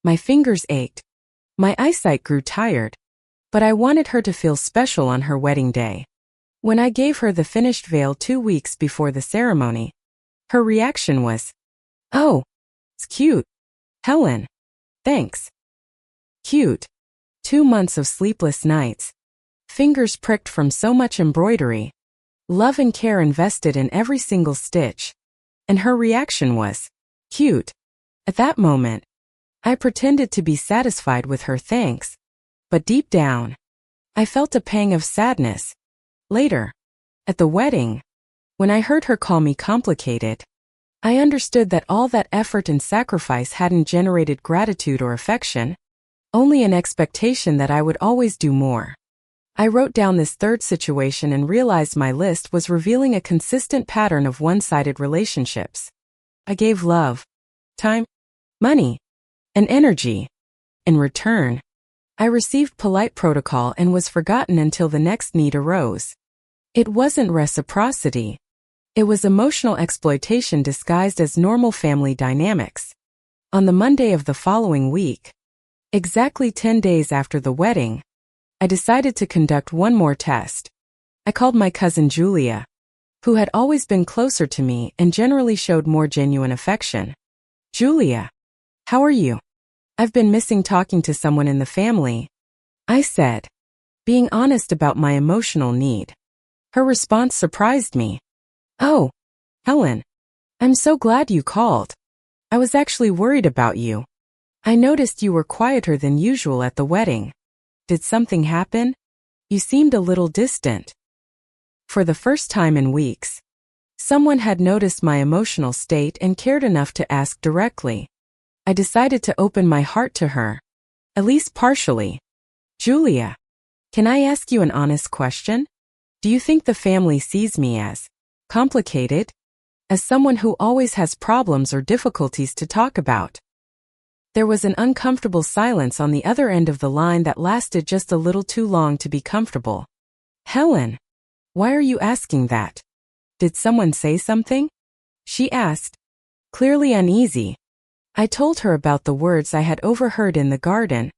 My fingers ached. My eyesight grew tired, but I wanted her to feel special on her wedding day. When I gave her the finished veil 2 weeks before the ceremony, her reaction was, "Oh, it's cute, Helen. Thanks." Cute. 2 months of sleepless nights, fingers pricked from so much embroidery, love and care invested in every single stitch. And her reaction was cute. At that moment, I pretended to be satisfied with her thanks, but deep down, I felt a pang of sadness. Later, at the wedding, when I heard her call me complicated, I understood that all that effort and sacrifice hadn't generated gratitude or affection, only an expectation that I would always do more. I wrote down this third situation and realized my list was revealing a consistent pattern of one-sided relationships. I gave love, time, money, and energy. In return, I received polite protocol and was forgotten until the next need arose. It wasn't reciprocity. It was emotional exploitation disguised as normal family dynamics. On the Monday of the following week, exactly 10 days after the wedding, I decided to conduct one more test. I called my cousin Julia, who had always been closer to me and generally showed more genuine affection. "Julia, how are you? I've been missing talking to someone in the family," I said, being honest about my emotional need. Her response surprised me. "Oh, Helen, I'm so glad you called. I was actually worried about you. I noticed you were quieter than usual at the wedding. Did something happen? You seemed a little distant." For the first time in weeks, someone had noticed my emotional state and cared enough to ask directly. I decided to open my heart to her, at least partially. "Julia, can I ask you an honest question? Do you think the family sees me as complicated? As someone who always has problems or difficulties to talk about?" There was an uncomfortable silence on the other end of the line that lasted just a little too long to be comfortable. "Helen, why are you asking that? Did someone say something?" she asked, clearly uneasy. I told her about the words I had overheard in the garden,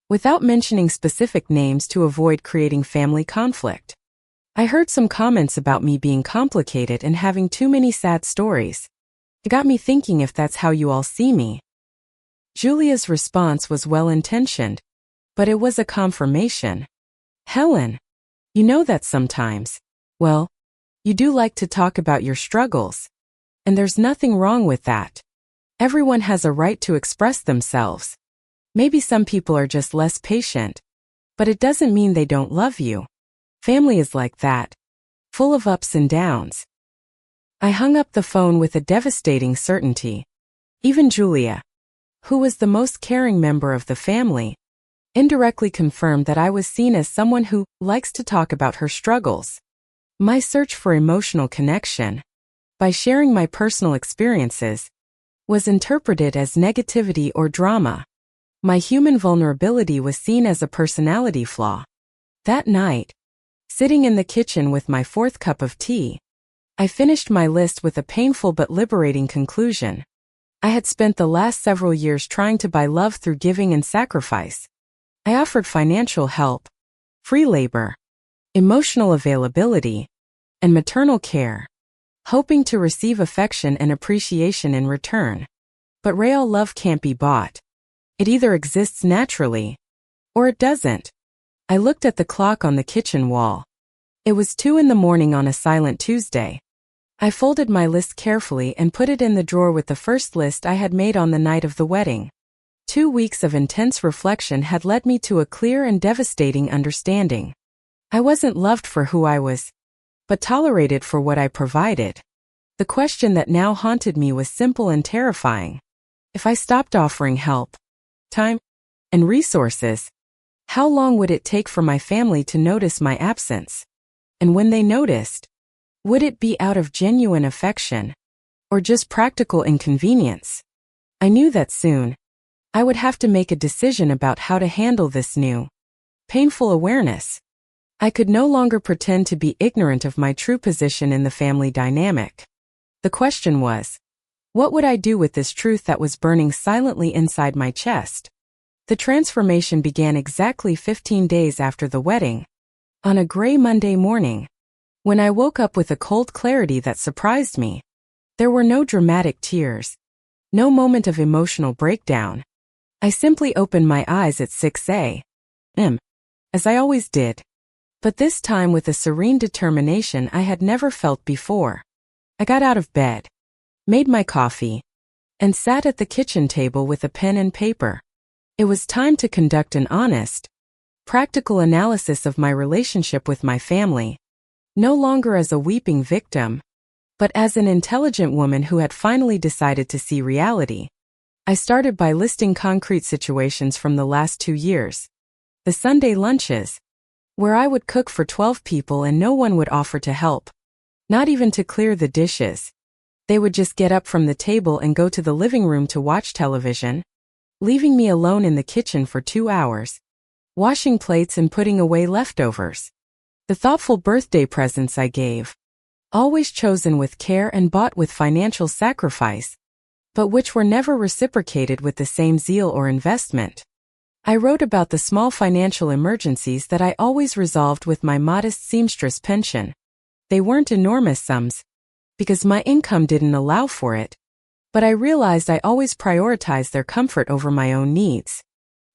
without mentioning specific names to avoid creating family conflict. I heard some comments about me being complicated and having too many sad stories. It got me thinking if that's how you all see me. Julia's response was well-intentioned, but it was a confirmation. "Helen, you know that sometimes, well, you do like to talk about your struggles. And there's nothing wrong with that. Everyone has a right to express themselves. Maybe some people are just less patient, but it doesn't mean they don't love you. Family is like that, full of ups and downs." I hung up the phone with a devastating certainty. Even Julia, who was the most caring member of the family, indirectly confirmed that I was seen as someone who likes to talk about her struggles. My search for emotional connection, by sharing my personal experiences, was interpreted as negativity or drama. My human vulnerability was seen as a personality flaw. That night, sitting in the kitchen with my fourth cup of tea, I finished my list with a painful but liberating conclusion. I had spent the last several years trying to buy love through giving and sacrifice. I offered financial help, free labor, emotional availability, and maternal care, hoping to receive affection and appreciation in return. But real love can't be bought. It either exists naturally, or it doesn't. I looked at the clock on the kitchen wall. It was 2 a.m. on a silent Tuesday. I folded my list carefully and put it in the drawer with the first list I had made on the night of the wedding. 2 weeks of intense reflection had led me to a clear and devastating understanding. I wasn't loved for who I was, but tolerated for what I provided. The question that now haunted me was simple and terrifying. If I stopped offering help, time, and resources, how long would it take for my family to notice my absence? And when they noticed, would it be out of genuine affection, or just practical inconvenience? I knew that soon, I would have to make a decision about how to handle this new, painful awareness. I could no longer pretend to be ignorant of my true position in the family dynamic. The question was, what would I do with this truth that was burning silently inside my chest? The transformation began exactly 15 days after the wedding, on a gray Monday morning, when I woke up with a cold clarity that surprised me. There were no dramatic tears, no moment of emotional breakdown. I simply opened my eyes at 6 a.m., as I always did. but this time with a serene determination I had never felt before. I got out of bed, made my coffee, and sat at the kitchen table with a pen and paper. It was time to conduct an honest, practical analysis of my relationship with my family, no longer as a weeping victim, but as an intelligent woman who had finally decided to see reality. I started by listing concrete situations from the last 2 years. The Sunday lunches, where I would cook for 12 people and no one would offer to help, not even to clear the dishes. They would just get up from the table and go to the living room to watch television, leaving me alone in the kitchen for 2 hours, washing plates and putting away leftovers. The thoughtful birthday presents I gave, always chosen with care and bought with financial sacrifice, but which were never reciprocated with the same zeal or investment. I wrote about the small financial emergencies that I always resolved with my modest seamstress pension. They weren't enormous sums, because my income didn't allow for it, but I realized I always prioritized their comfort over my own needs.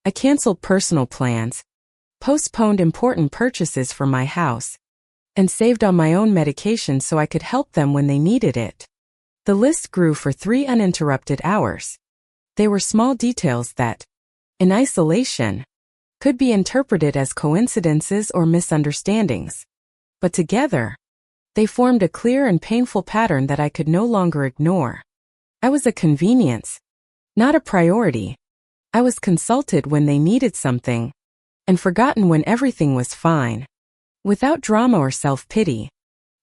I canceled personal plans, postponed important purchases for my house, and saved on my own medication so I could help them when they needed it. The list grew for 3 uninterrupted hours. They were small details that, in isolation, could be interpreted as coincidences or misunderstandings. But together, they formed a clear and painful pattern that I could no longer ignore. I was a convenience, not a priority. I was consulted when they needed something, and forgotten when everything was fine. Without drama or self-pity,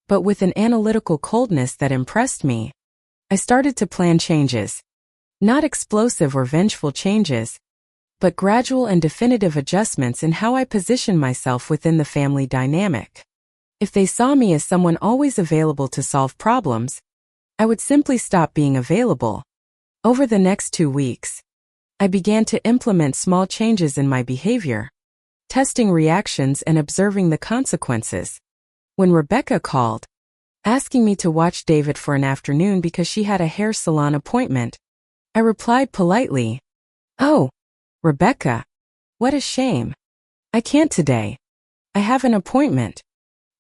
but with an analytical coldness that impressed me, I started to plan changes. Not explosive or vengeful changes, but gradual and definitive adjustments in how I position myself within the family dynamic. If they saw me as someone always available to solve problems, I would simply stop being available. Over the next 2 weeks, I began to implement small changes in my behavior, testing reactions and observing the consequences. When Rebecca called, asking me to watch David for an afternoon because she had a hair salon appointment, I replied politely, "Oh, Rebecca, what a shame. I can't today. I have an appointment."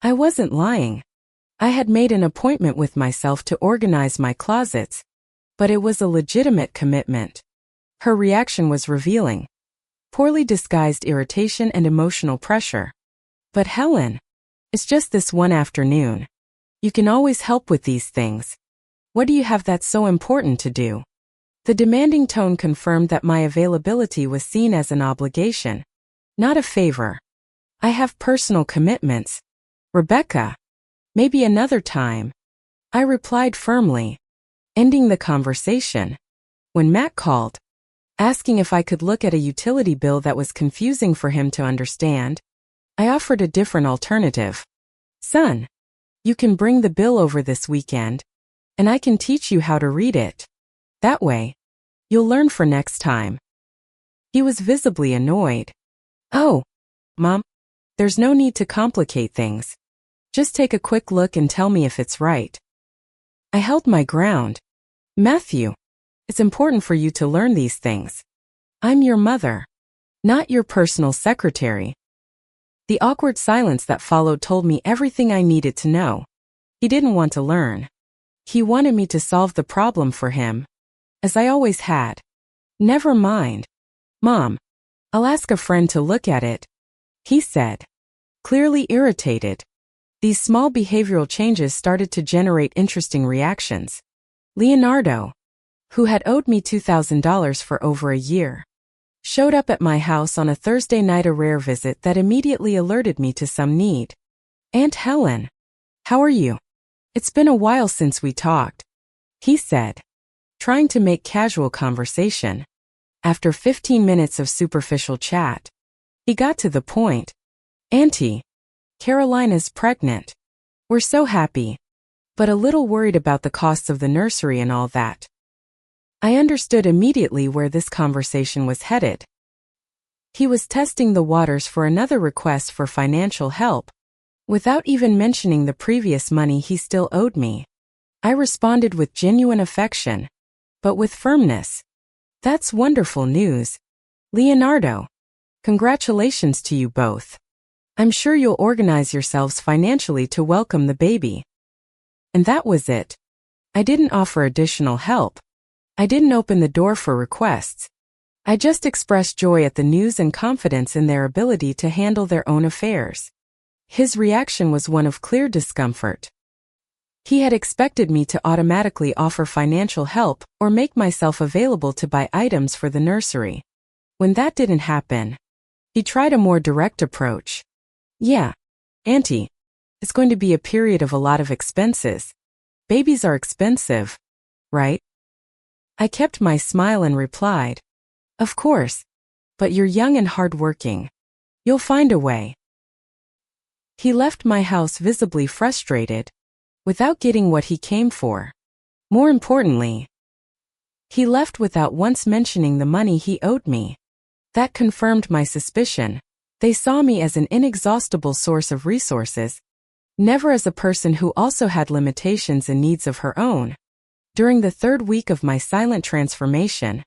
I wasn't lying. I had made an appointment with myself to organize my closets, but it was a legitimate commitment. Her reaction was revealing. Poorly disguised irritation and emotional pressure. "But Helen, it's just this one afternoon. You can always help with these things. What do you have that's so important to do?" The demanding tone confirmed that my availability was seen as an obligation, not a favor. "I have personal commitments, Rebecca. Maybe another time," I replied firmly, ending the conversation. When Matt called, asking if I could look at a utility bill that was confusing for him to understand, I offered a different alternative. "Son, you can bring the bill over this weekend, and I can teach you how to read it. That way, you'll learn for next time." He was visibly annoyed. "Oh, Mom, there's no need to complicate things. Just take a quick look and tell me if it's right." I held my ground. "Matthew, it's important for you to learn these things. I'm your mother, not your personal secretary." The awkward silence that followed told me everything I needed to know. He didn't want to learn. He wanted me to solve the problem for him, as I always had. "Never mind, Mom. I'll ask a friend to look at it," he said, clearly irritated. These small behavioral changes started to generate interesting reactions. Leonardo, who had owed me $2,000 for over a year, showed up at my house on a Thursday night, a rare visit that immediately alerted me to some need. "Aunt Helen, how are you? It's been a while since we talked," he said, trying to make casual conversation. After 15 minutes of superficial chat, he got to the point. "Auntie, Carolina's pregnant. We're so happy, but a little worried about the costs of the nursery and all that." I understood immediately where this conversation was headed. He was testing the waters for another request for financial help, without even mentioning the previous money he still owed me. I responded with genuine affection, but with firmness. "That's wonderful news, Leonardo. Congratulations to you both. I'm sure you'll organize yourselves financially to welcome the baby." And that was it. I didn't offer additional help. I didn't open the door for requests. I just expressed joy at the news and confidence in their ability to handle their own affairs. His reaction was one of clear discomfort. He had expected me to automatically offer financial help or make myself available to buy items for the nursery. When that didn't happen, he tried a more direct approach. "Yeah, Auntie, it's going to be a period of a lot of expenses. Babies are expensive, right?" I kept my smile and replied, "Of course, but you're young and hardworking. You'll find a way." He left my house visibly frustrated, without getting what he came for. More importantly, he left without once mentioning the money he owed me. That confirmed my suspicion. They saw me as an inexhaustible source of resources, never as a person who also had limitations and needs of her own. During the third week of my silent transformation,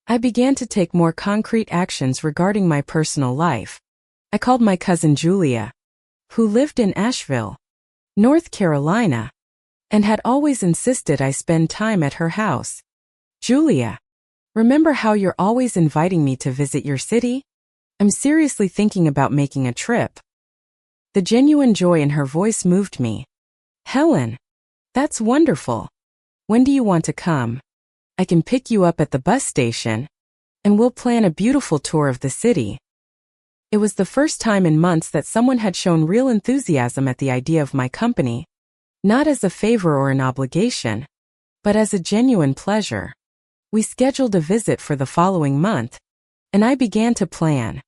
I began to take more concrete actions regarding my personal life. I called my cousin Julia, who lived in Asheville, North Carolina, and had always insisted I spend time at her house. "Julia, remember how you're always inviting me to visit your city? I'm seriously thinking about making a trip." The genuine joy in her voice moved me. "Helen, that's wonderful. When do you want to come? I can pick you up at the bus station, and we'll plan a beautiful tour of the city." It was the first time in months that someone had shown real enthusiasm at the idea of my company, not as a favor or an obligation, but as a genuine pleasure. We scheduled a visit for the following month, and I began to plan.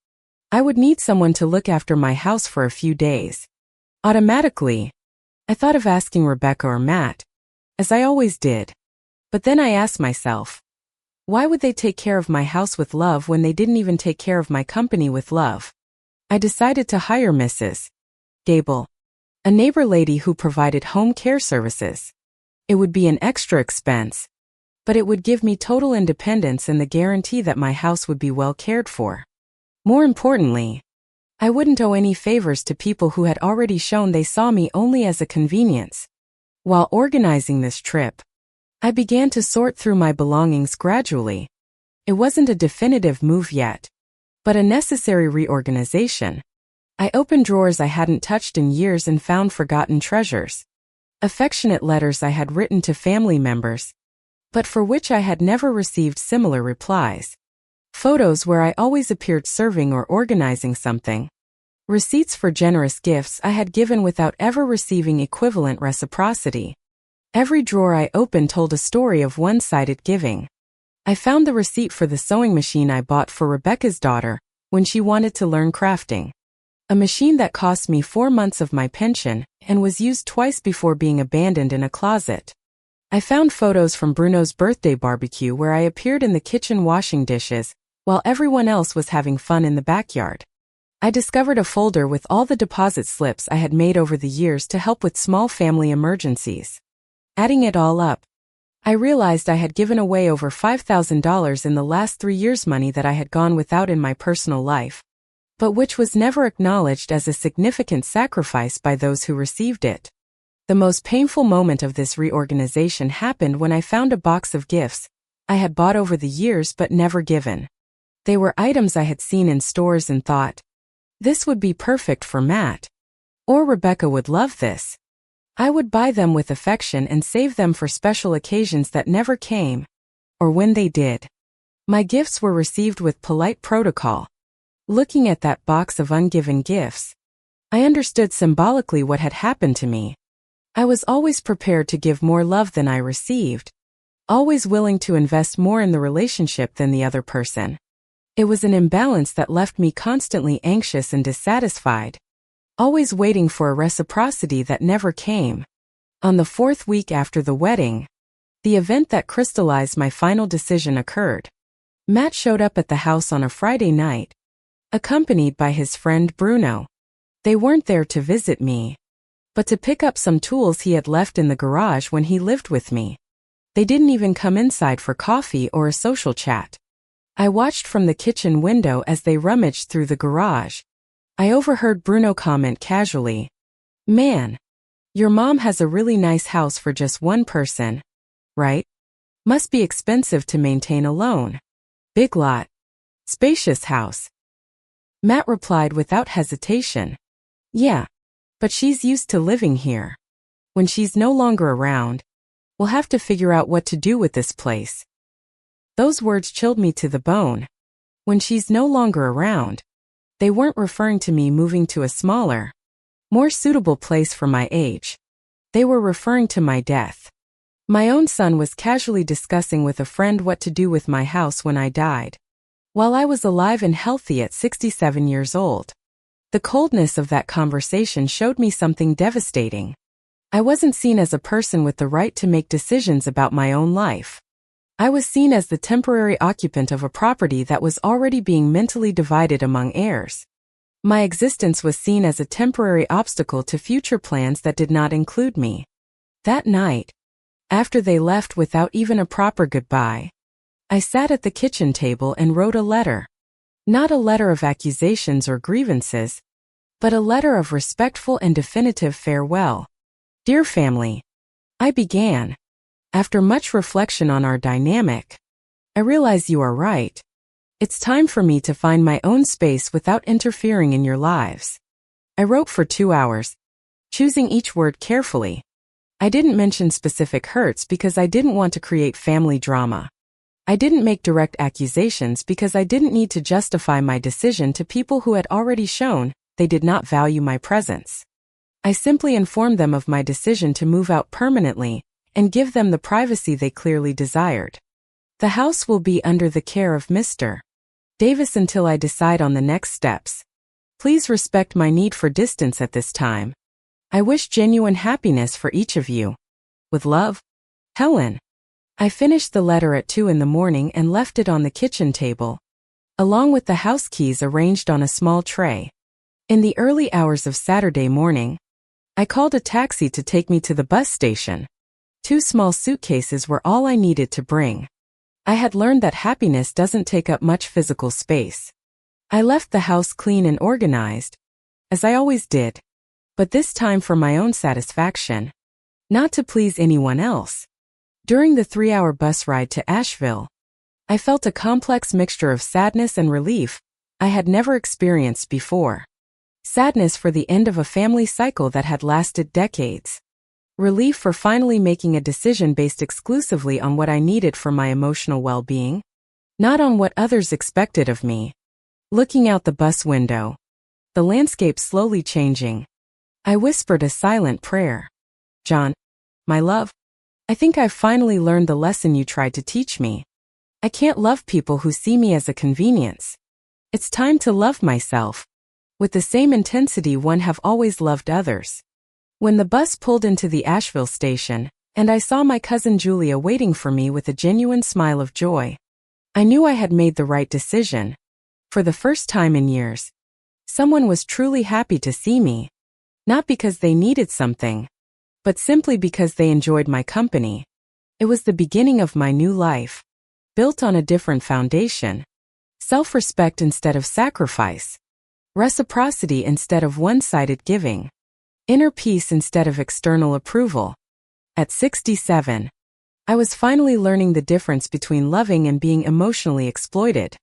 I would need someone to look after my house for a few days. Automatically, I thought of asking Rebecca or Matt, as I always did. But then I asked myself, why would they take care of my house with love when they didn't even take care of my company with love? I decided to hire Mrs. Gable, a neighbor lady who provided home care services. It would be an extra expense, but it would give me total independence and the guarantee that my house would be well cared for. More importantly, I wouldn't owe any favors to people who had already shown they saw me only as a convenience. While organizing this trip, I began to sort through my belongings gradually. It wasn't a definitive move yet, but a necessary reorganization. I opened drawers I hadn't touched in years and found forgotten treasures. Affectionate letters I had written to family members, but for which I had never received similar replies. Photos where I always appeared serving or organizing something. Receipts for generous gifts I had given without ever receiving equivalent reciprocity. Every drawer I opened told a story of one-sided giving. I found the receipt for the sewing machine I bought for Rebecca's daughter when she wanted to learn crafting. A machine that cost me 4 months of my pension and was used twice before being abandoned in a closet. I found photos from Bruno's birthday barbecue where I appeared in the kitchen washing dishes while everyone else was having fun in the backyard. I discovered a folder with all the deposit slips I had made over the years to help with small family emergencies. Adding it all up, I realized I had given away over $5,000 in the last 3 years, money that I had gone without in my personal life, but which was never acknowledged as a significant sacrifice by those who received it. The most painful moment of this reorganization happened when I found a box of gifts I had bought over the years but never given. They were items I had seen in stores and thought, this would be perfect for Matt. Or Rebecca would love this. I would buy them with affection and save them for special occasions that never came, or when they did. My gifts were received with polite protocol. Looking at that box of ungiven gifts, I understood symbolically what had happened to me. I was always prepared to give more love than I received, always willing to invest more in the relationship than the other person. It was an imbalance that left me constantly anxious and dissatisfied, always waiting for a reciprocity that never came. On the 4th week after the wedding, the event that crystallized my final decision occurred. Matt showed up at the house on a Friday night, accompanied by his friend Bruno. They weren't there to visit me, but to pick up some tools he had left in the garage when he lived with me. They didn't even come inside for coffee or a social chat. I watched from the kitchen window as they rummaged through the garage. I overheard Bruno comment casually, "Man, your mom has a really nice house for just one person, right? Must be expensive to maintain alone. Big lot. Spacious house." Matt replied without hesitation, "Yeah, but she's used to living here. When she's no longer around, we'll have to figure out what to do with this place." Those words chilled me to the bone. When she's no longer around, they weren't referring to me moving to a smaller, more suitable place for my age. They were referring to my death. My own son was casually discussing with a friend what to do with my house when I died, while I was alive and healthy at 67 years old. The coldness of that conversation showed me something devastating. I wasn't seen as a person with the right to make decisions about my own life. I was seen as the temporary occupant of a property that was already being mentally divided among heirs. My existence was seen as a temporary obstacle to future plans that did not include me. That night, after they left without even a proper goodbye, I sat at the kitchen table and wrote a letter. Not a letter of accusations or grievances, but a letter of respectful and definitive farewell. "Dear family," I began. "After much reflection on our dynamic, I realize you are right. It's time for me to find my own space without interfering in your lives." I wrote for 2 hours, choosing each word carefully. I didn't mention specific hurts because I didn't want to create family drama. I didn't make direct accusations because I didn't need to justify my decision to people who had already shown they did not value my presence. I simply informed them of my decision to move out permanently and give them the privacy they clearly desired. "The house will be under the care of Mr. Davis until I decide on the next steps. Please respect my need for distance at this time. I wish genuine happiness for each of you. With love, Helen." I finished the letter at 2 in the morning and left it on the kitchen table, along with the house keys arranged on a small tray. In the early hours of Saturday morning, I called a taxi to take me to the bus station. 2 small suitcases were all I needed to bring. I had learned that happiness doesn't take up much physical space. I left the house clean and organized, as I always did, but this time for my own satisfaction, not to please anyone else. During the 3-hour bus ride to Asheville, I felt a complex mixture of sadness and relief I had never experienced before. Sadness for the end of a family cycle that had lasted decades. Relief for finally making a decision based exclusively on what I needed for my emotional well-being, not on what others expected of me. Looking out the bus window, the landscape slowly changing, I whispered a silent prayer. "John, my love, I think I've finally learned the lesson you tried to teach me. I can't love people who see me as a convenience. It's time to love myself, with the same intensity one have always loved others." When the bus pulled into the Asheville station, and I saw my cousin Julia waiting for me with a genuine smile of joy, I knew I had made the right decision. For the first time in years, someone was truly happy to see me, not because they needed something, but simply because they enjoyed my company. It was the beginning of my new life, built on a different foundation. Self-respect instead of sacrifice. Reciprocity instead of one-sided giving. Inner peace instead of external approval. At 67, I was finally learning the difference between loving and being emotionally exploited.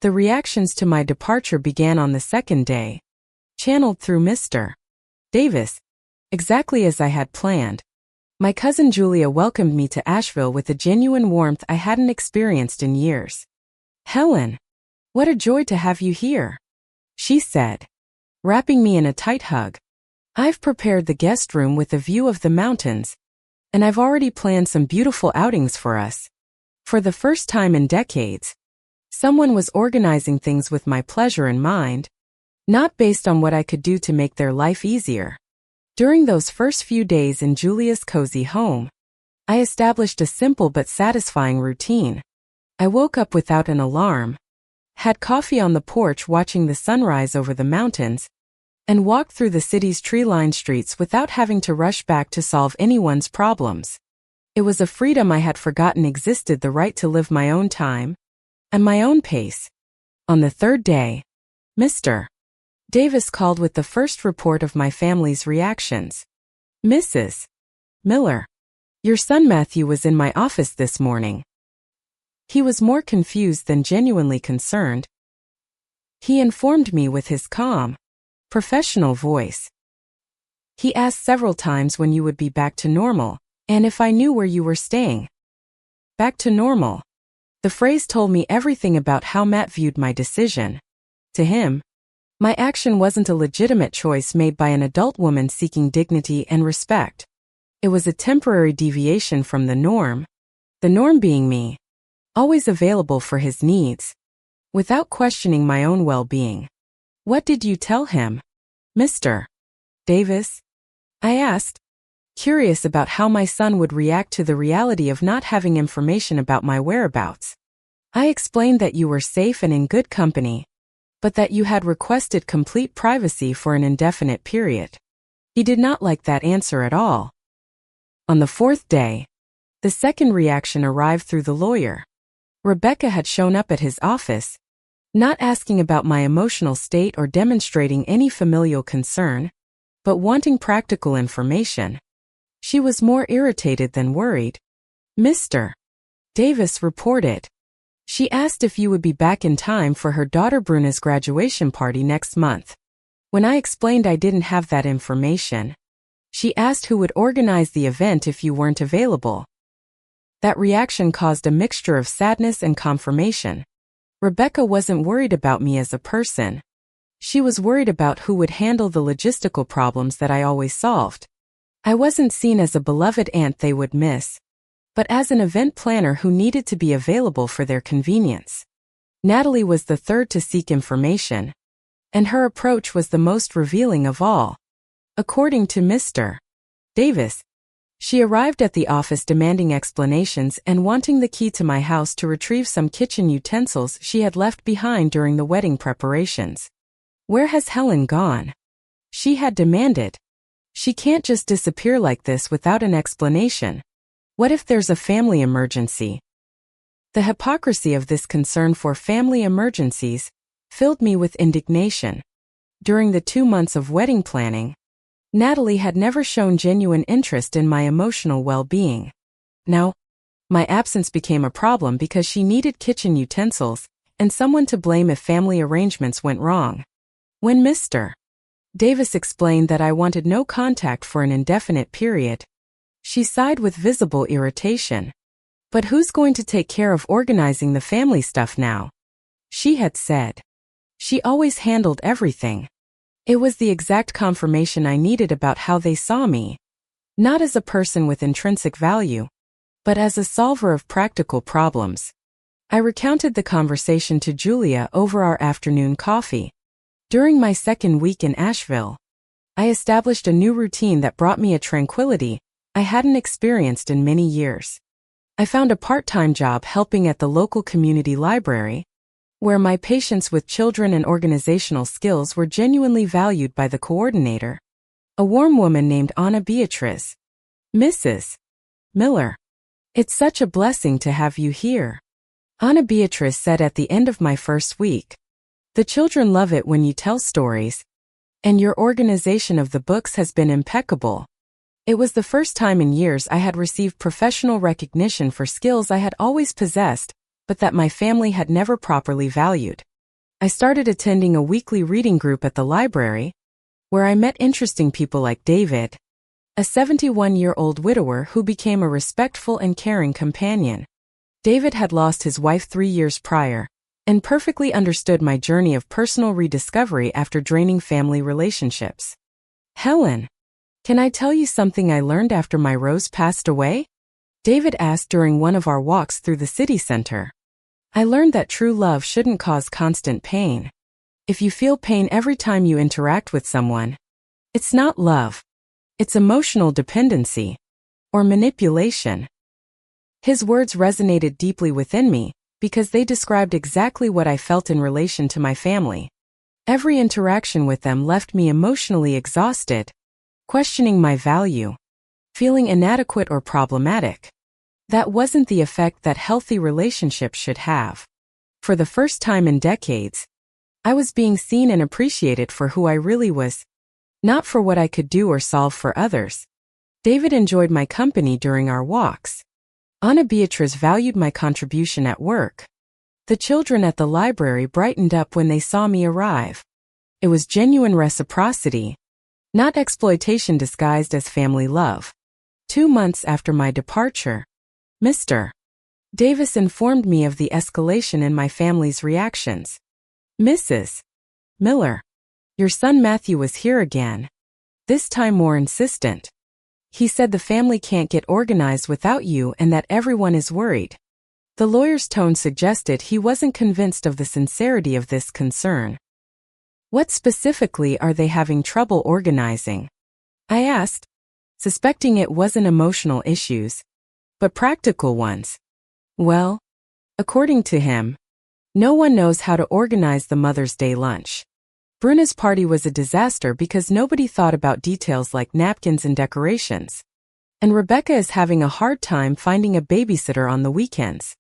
The reactions to my departure began on the second day, channeled through Mr. Davis, exactly as I had planned. My cousin Julia welcomed me to Asheville with a genuine warmth I hadn't experienced in years. "Helen, what a joy to have you here," she said, wrapping me in a tight hug. "I've prepared the guest room with a view of the mountains, and I've already planned some beautiful outings for us." For the first time in decades, someone was organizing things with my pleasure in mind, not based on what I could do to make their life easier. During those first few days in Julia's cozy home, I established a simple but satisfying routine. I woke up without an alarm, had coffee on the porch watching the sunrise over the mountains, and walked through the city's tree-lined streets without having to rush back to solve anyone's problems. It was a freedom I had forgotten existed, the right to live my own time and my own pace. On the third day, Mr. Davis called with the first report of my family's reactions. "Mrs. Miller, your son Matthew was in my office this morning." He was more confused than genuinely concerned. He informed me with his calm, professional voice. He asked several times when you would be back to normal, and if I knew where you were staying. Back to normal. The phrase told me everything about how Matt viewed my decision. To him, my action wasn't a legitimate choice made by an adult woman seeking dignity and respect. It was a temporary deviation from the norm being me, always available for his needs, without questioning my own well-being. "What did you tell him, Mr. Davis?" I asked, curious about how my son would react to the reality of not having information about my whereabouts. "I explained that you were safe and in good company, but that you had requested complete privacy for an indefinite period." He did not like that answer at all. On the fourth day, the second reaction arrived through the lawyer. Rebecca had shown up at his office, not asking about my emotional state or demonstrating any familial concern, but wanting practical information. She was more irritated than worried. "Mr. Davis reported. She asked if you would be back in time for her daughter Bruna's graduation party next month." When I explained I didn't have that information, she asked who would organize the event if you weren't available. That reaction caused a mixture of sadness and confirmation. Rebecca wasn't worried about me as a person. She was worried about who would handle the logistical problems that I always solved. I wasn't seen as a beloved aunt they would miss, but as an event planner who needed to be available for their convenience. Natalie was the third to seek information, and her approach was the most revealing of all. According to Mr. Davis, she arrived at the office demanding explanations and wanting the key to my house to retrieve some kitchen utensils she had left behind during the wedding preparations. "Where has Helen gone?" she had demanded. "She can't just disappear like this without an explanation. What if there's a family emergency?" The hypocrisy of this concern for family emergencies filled me with indignation. During the 2 months of wedding planning, Natalie had never shown genuine interest in my emotional well-being. Now, my absence became a problem because she needed kitchen utensils and someone to blame if family arrangements went wrong. When Mr. Davis explained that I wanted no contact for an indefinite period, she sighed with visible irritation. "But who's going to take care of organizing the family stuff now?" she had said. She always handled everything. It was the exact confirmation I needed about how they saw me, not as a person with intrinsic value, but as a solver of practical problems. I recounted the conversation to Julia over our afternoon coffee. During my second week in Asheville, I established a new routine that brought me a tranquility I hadn't experienced in many years. I found a part-time job helping at the local community library, where my patience with children and organizational skills were genuinely valued by the coordinator, a warm woman named Anna Beatrice. "Mrs. Miller, it's such a blessing to have you here," Anna Beatrice said at the end of my first week. "The children love it when you tell stories, and your organization of the books has been impeccable." It was the first time in years I had received professional recognition for skills I had always possessed, but that my family had never properly valued. I started attending a weekly reading group at the library, where I met interesting people like David, a 71-year-old widower who became a respectful and caring companion. David had lost his wife 3 years prior, and perfectly understood my journey of personal rediscovery after draining family relationships. "Helen, can I tell you something I learned after my Rose passed away?" David asked during one of our walks through the city center. "I learned that true love shouldn't cause constant pain. If you feel pain every time you interact with someone, it's not love. It's emotional dependency or manipulation." His words resonated deeply within me because they described exactly what I felt in relation to my family. Every interaction with them left me emotionally exhausted, questioning my value, feeling inadequate or problematic. That wasn't the effect that healthy relationships should have. For the first time in decades, I was being seen and appreciated for who I really was, not for what I could do or solve for others. David enjoyed my company during our walks. Anna Beatrice valued my contribution at work. The children at the library brightened up when they saw me arrive. It was genuine reciprocity, not exploitation disguised as family love. 2 months after my departure, Mr. Davis informed me of the escalation in my family's reactions. Mrs. Miller, your son Matthew was here again, this time more insistent. He said the family can't get organized without you and that everyone is worried. The lawyer's tone suggested he wasn't convinced of the sincerity of this concern. What specifically are they having trouble organizing? I asked, suspecting it wasn't emotional issues, but practical ones. Well, according to him, no one knows how to organize the Mother's Day lunch. Bruna's party was a disaster because nobody thought about details like napkins and decorations. And Rebecca is having a hard time finding a babysitter on the weekends.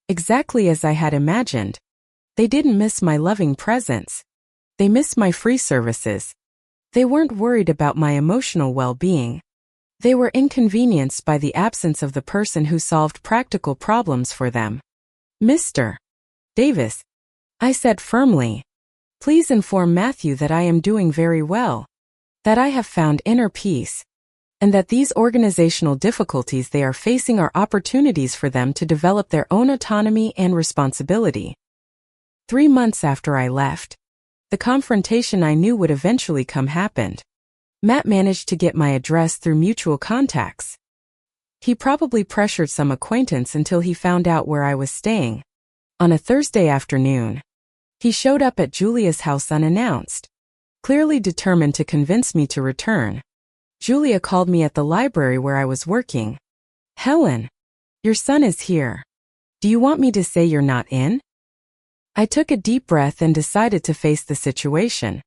Exactly as I had imagined. They didn't miss my loving presence. They missed my free services. They weren't worried about my emotional well-being. They were inconvenienced by the absence of the person who solved practical problems for them. Mr. Davis, I said firmly, please inform Matthew that I am doing very well, that I have found inner peace, and that these organizational difficulties they are facing are opportunities for them to develop their own autonomy and responsibility. 3 months after I left, the confrontation I knew would eventually come happened. Matt managed to get my address through mutual contacts. He probably pressured some acquaintance until he found out where I was staying. On a Thursday afternoon, he showed up at Julia's house unannounced, clearly determined to convince me to return. Julia called me at the library where I was working. Helen, your son is here. Do you want me to say you're not in? I took a deep breath and decided to face the situation.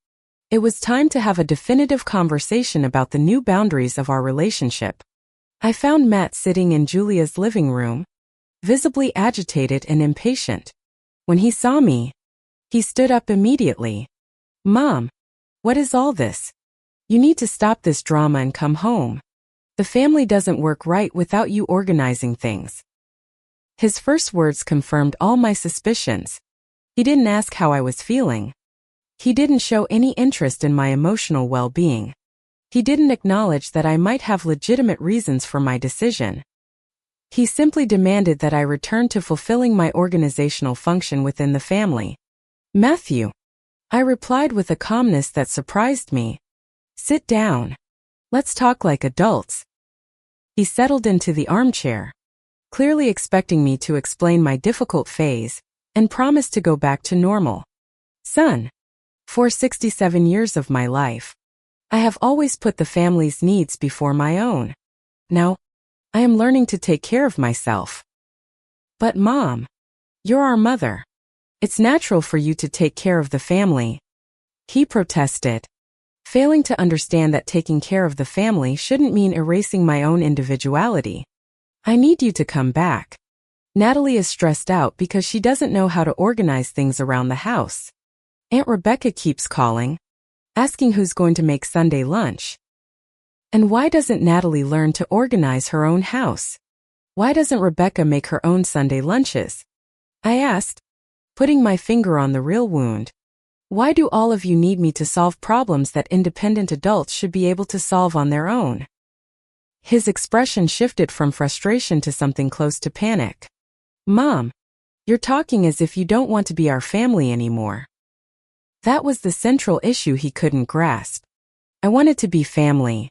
It was time to have a definitive conversation about the new boundaries of our relationship. I found Matt sitting in Julia's living room, visibly agitated and impatient. When he saw me, he stood up immediately. Mom, what is all this? You need to stop this drama and come home. The family doesn't work right without you organizing things. His first words confirmed all my suspicions. He didn't ask how I was feeling. He didn't show any interest in my emotional well-being. He didn't acknowledge that I might have legitimate reasons for my decision. He simply demanded that I return to fulfilling my organizational function within the family. Matthew, I replied with a calmness that surprised me. Sit down. Let's talk like adults. He settled into the armchair, clearly expecting me to explain my difficult phase, and promised to go back to normal. Son, for 67 years of my life, I have always put the family's needs before my own. Now, I am learning to take care of myself. But Mom, you're our mother. It's natural for you to take care of the family. He protested, failing to understand that taking care of the family shouldn't mean erasing my own individuality. I need you to come back. Natalie is stressed out because she doesn't know how to organize things around the house. Aunt Rebecca keeps calling, asking who's going to make Sunday lunch. And why doesn't Natalie learn to organize her own house? Why doesn't Rebecca make her own Sunday lunches? I asked, putting my finger on the real wound. Why do all of you need me to solve problems that independent adults should be able to solve on their own? His expression shifted from frustration to something close to panic. Mom, you're talking as if you don't want to be our family anymore. That was the central issue he couldn't grasp. I wanted to be family,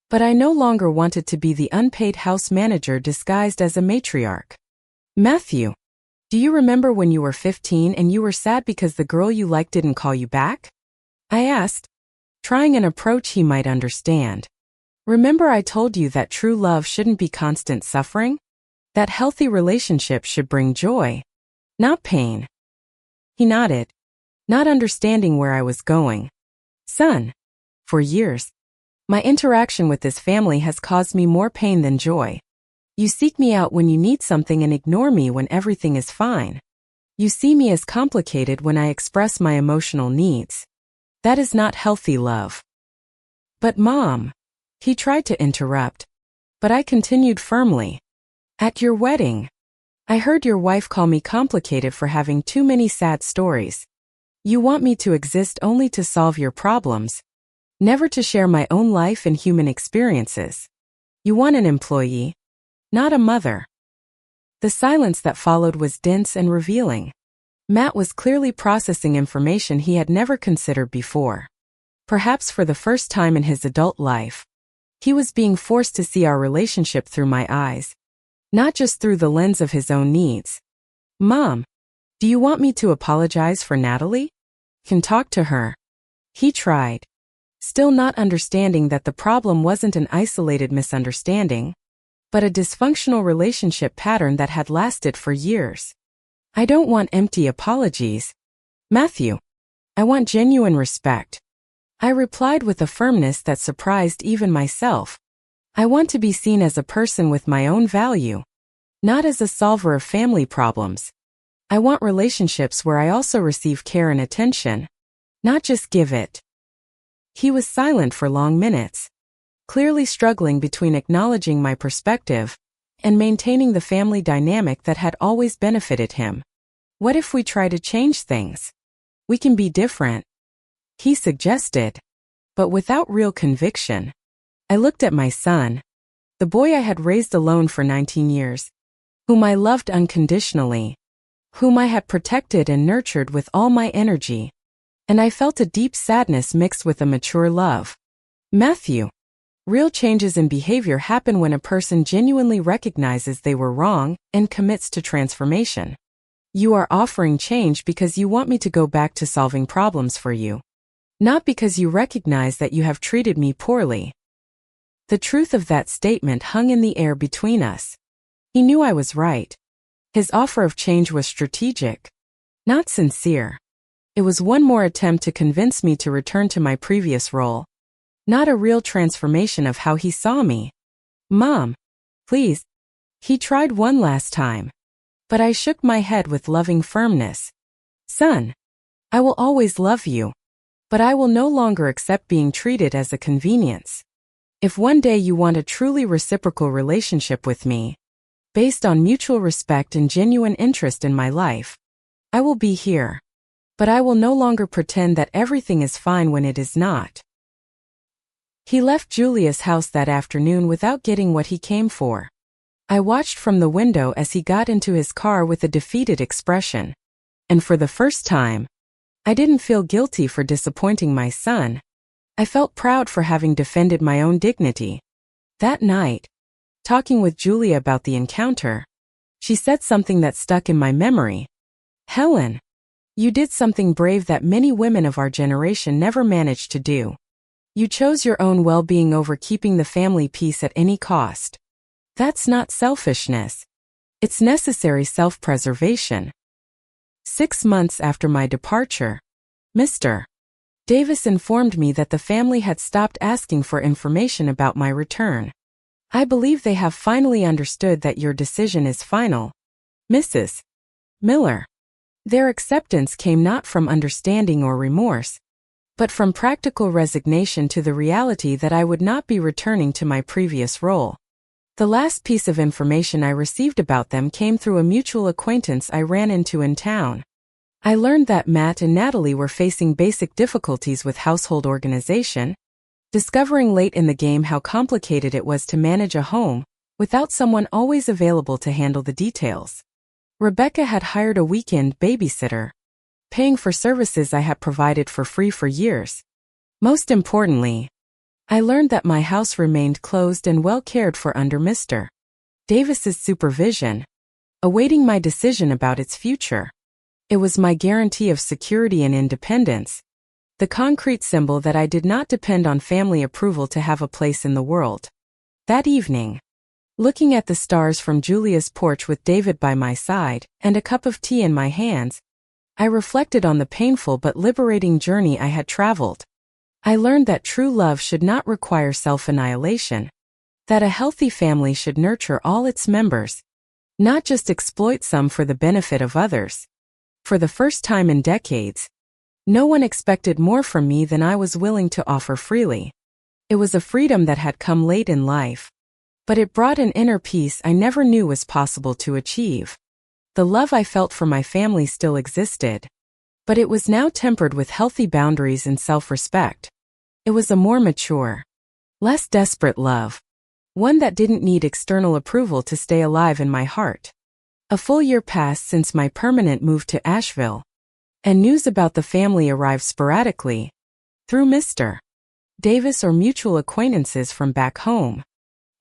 but I no longer wanted to be the unpaid house manager disguised as a matriarch. Matthew, do you remember when you were 15 and you were sad because the girl you liked didn't call you back? I asked, trying an approach he might understand. Remember I told you that true love shouldn't be constant suffering? That healthy relationships should bring joy, not pain. He nodded, not understanding where I was going. Son, for years, my interaction with this family has caused me more pain than joy. You seek me out when you need something and ignore me when everything is fine. You see me as complicated when I express my emotional needs. That is not healthy love. But Mom, he tried to interrupt, but I continued firmly. At your wedding, I heard your wife call me complicated for having too many sad stories. You want me to exist only to solve your problems, never to share my own life and human experiences. You want an employee, not a mother. The silence that followed was dense and revealing. Matt was clearly processing information he had never considered before. Perhaps for the first time in his adult life, he was being forced to see our relationship through my eyes, not just through the lens of his own needs. Mom, do you want me to apologize for Natalie? Can talk to her. He tried, still not understanding that the problem wasn't an isolated misunderstanding, but a dysfunctional relationship pattern that had lasted for years. I don't want empty apologies, Matthew. I want genuine respect. I replied with a firmness that surprised even myself. I want to be seen as a person with my own value, not as a solver of family problems. I want relationships where I also receive care and attention, not just give it. He was silent for long minutes, clearly struggling between acknowledging my perspective and maintaining the family dynamic that had always benefited him. What if we try to change things? We can be different, he suggested, but without real conviction. I looked at my son, the boy I had raised alone for 19 years, whom I loved unconditionally, whom I had protected and nurtured with all my energy, and I felt a deep sadness mixed with a mature love. Matthew, real changes in behavior happen when a person genuinely recognizes they were wrong and commits to transformation. You are offering change because you want me to go back to solving problems for you, not because you recognize that you have treated me poorly. The truth of that statement hung in the air between us. He knew I was right. His offer of change was strategic, not sincere. It was one more attempt to convince me to return to my previous role, not a real transformation of how he saw me. Mom, please. He tried one last time, but I shook my head with loving firmness. Son, I will always love you, but I will no longer accept being treated as a convenience. If one day you want a truly reciprocal relationship with me, based on mutual respect and genuine interest in my life, I will be here. But I will no longer pretend that everything is fine when it is not. He left Julia's house that afternoon without getting what he came for. I watched from the window as he got into his car with a defeated expression. And for the first time, I didn't feel guilty for disappointing my son. I felt proud for having defended my own dignity. That night, talking with Julia about the encounter, she said something that stuck in my memory. Helen, you did something brave that many women of our generation never managed to do. You chose your own well-being over keeping the family peace at any cost. That's not selfishness. It's necessary self-preservation. 6 months after my departure, Mr. Davis informed me that the family had stopped asking for information about my return. I believe they have finally understood that your decision is final, Mrs. Miller. Their acceptance came not from understanding or remorse, but from practical resignation to the reality that I would not be returning to my previous role. The last piece of information I received about them came through a mutual acquaintance I ran into in town. I learned that Matt and Natalie were facing basic difficulties with household organization, discovering late in the game how complicated it was to manage a home without someone always available to handle the details. Rebecca had hired a weekend babysitter, paying for services I had provided for free for years. Most importantly, I learned that my house remained closed and well cared for under Mr. Davis's supervision, awaiting my decision about its future. It was my guarantee of security and independence, the concrete symbol that I did not depend on family approval to have a place in the world. That evening, looking at the stars from Julia's porch with David by my side and a cup of tea in my hands, I reflected on the painful but liberating journey I had traveled. I learned that true love should not require self-annihilation, that a healthy family should nurture all its members, not just exploit some for the benefit of others. For the first time in decades, no one expected more from me than I was willing to offer freely. It was a freedom that had come late in life, but it brought an inner peace I never knew was possible to achieve. The love I felt for my family still existed, but it was now tempered with healthy boundaries and self-respect. It was a more mature, less desperate love, one that didn't need external approval to stay alive in my heart. A full year passed since my permanent move to Asheville, and news about the family arrived sporadically, through Mr. Davis or mutual acquaintances from back home.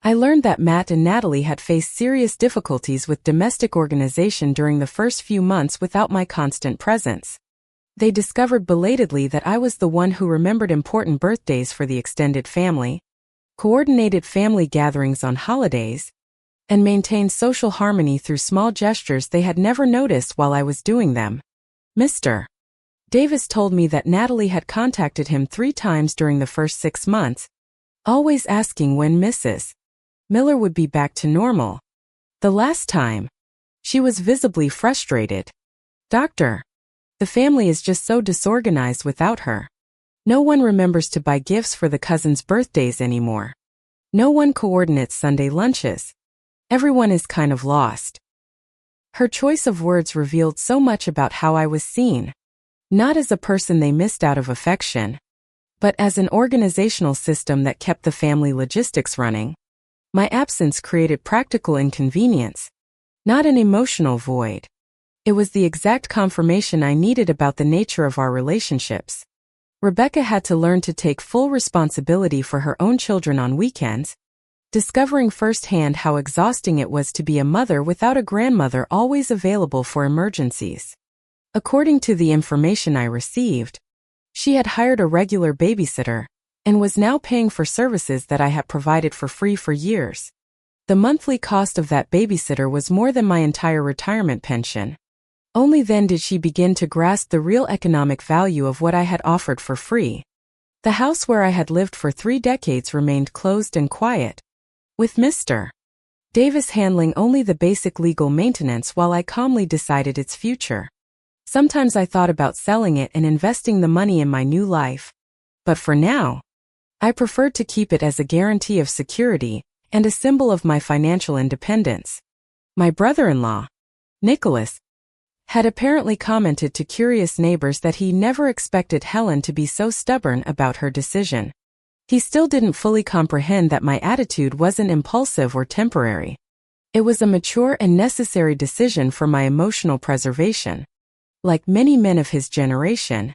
I learned that Matt and Natalie had faced serious difficulties with domestic organization during the first few months without my constant presence. They discovered belatedly that I was the one who remembered important birthdays for the extended family, coordinated family gatherings on holidays, and maintained social harmony through small gestures they had never noticed while I was doing them. Mr. Davis told me that Natalie had contacted him 3 times during the first 6 months, always asking when Mrs. Miller would be back to normal. The last time, she was visibly frustrated. "Doctor, the family is just so disorganized without her. No one remembers to buy gifts for the cousins' birthdays anymore. No one coordinates Sunday lunches. Everyone is kind of lost." Her choice of words revealed so much about how I was seen, not as a person they missed out of affection, but as an organizational system that kept the family logistics running. My absence created practical inconvenience, not an emotional void. It was the exact confirmation I needed about the nature of our relationships. Rebecca had to learn to take full responsibility for her own children on weekends, discovering firsthand how exhausting it was to be a mother without a grandmother always available for emergencies. According to the information I received, she had hired a regular babysitter and was now paying for services that I had provided for free for years. The monthly cost of that babysitter was more than my entire retirement pension. Only then did she begin to grasp the real economic value of what I had offered for free. The house where I had lived for 3 decades remained closed and quiet, with Mr. Davis handling only the basic legal maintenance while I calmly decided its future. Sometimes I thought about selling it and investing the money in my new life, but for now, I preferred to keep it as a guarantee of security and a symbol of my financial independence. My brother-in-law, Nicholas, had apparently commented to curious neighbors that he never expected Helen to be so stubborn about her decision. He still didn't fully comprehend that my attitude wasn't impulsive or temporary. It was a mature and necessary decision for my emotional preservation. Like many men of his generation,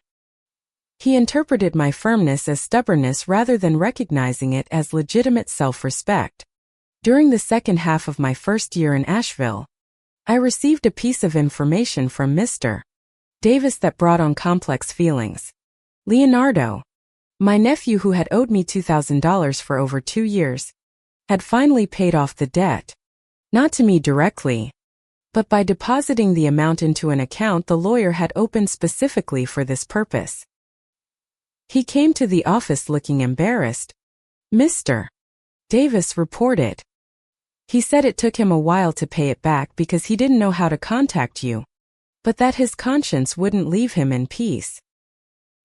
he interpreted my firmness as stubbornness rather than recognizing it as legitimate self-respect. During the second half of my first year in Asheville, I received a piece of information from Mr. Davis that brought on complex feelings. Leonardo, my nephew who had owed me $2,000 for over 2 years, had finally paid off the debt. Not to me directly, but by depositing the amount into an account the lawyer had opened specifically for this purpose. He came to the office looking embarrassed. Mr. Davis reported. He said it took him a while to pay it back because he didn't know how to contact you, but that his conscience wouldn't leave him in peace.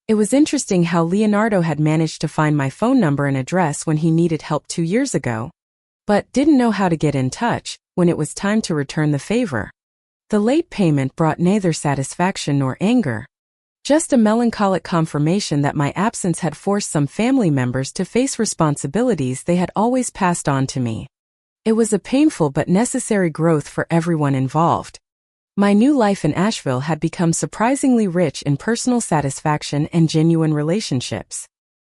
It was interesting how Leonardo had managed to find my phone number and address when he needed help 2 years ago, but didn't know how to get in touch when it was time to return the favor. The late payment brought neither satisfaction nor anger, just a melancholic confirmation that my absence had forced some family members to face responsibilities they had always passed on to me. It was a painful but necessary growth for everyone involved. My new life in Asheville had become surprisingly rich in personal satisfaction and genuine relationships.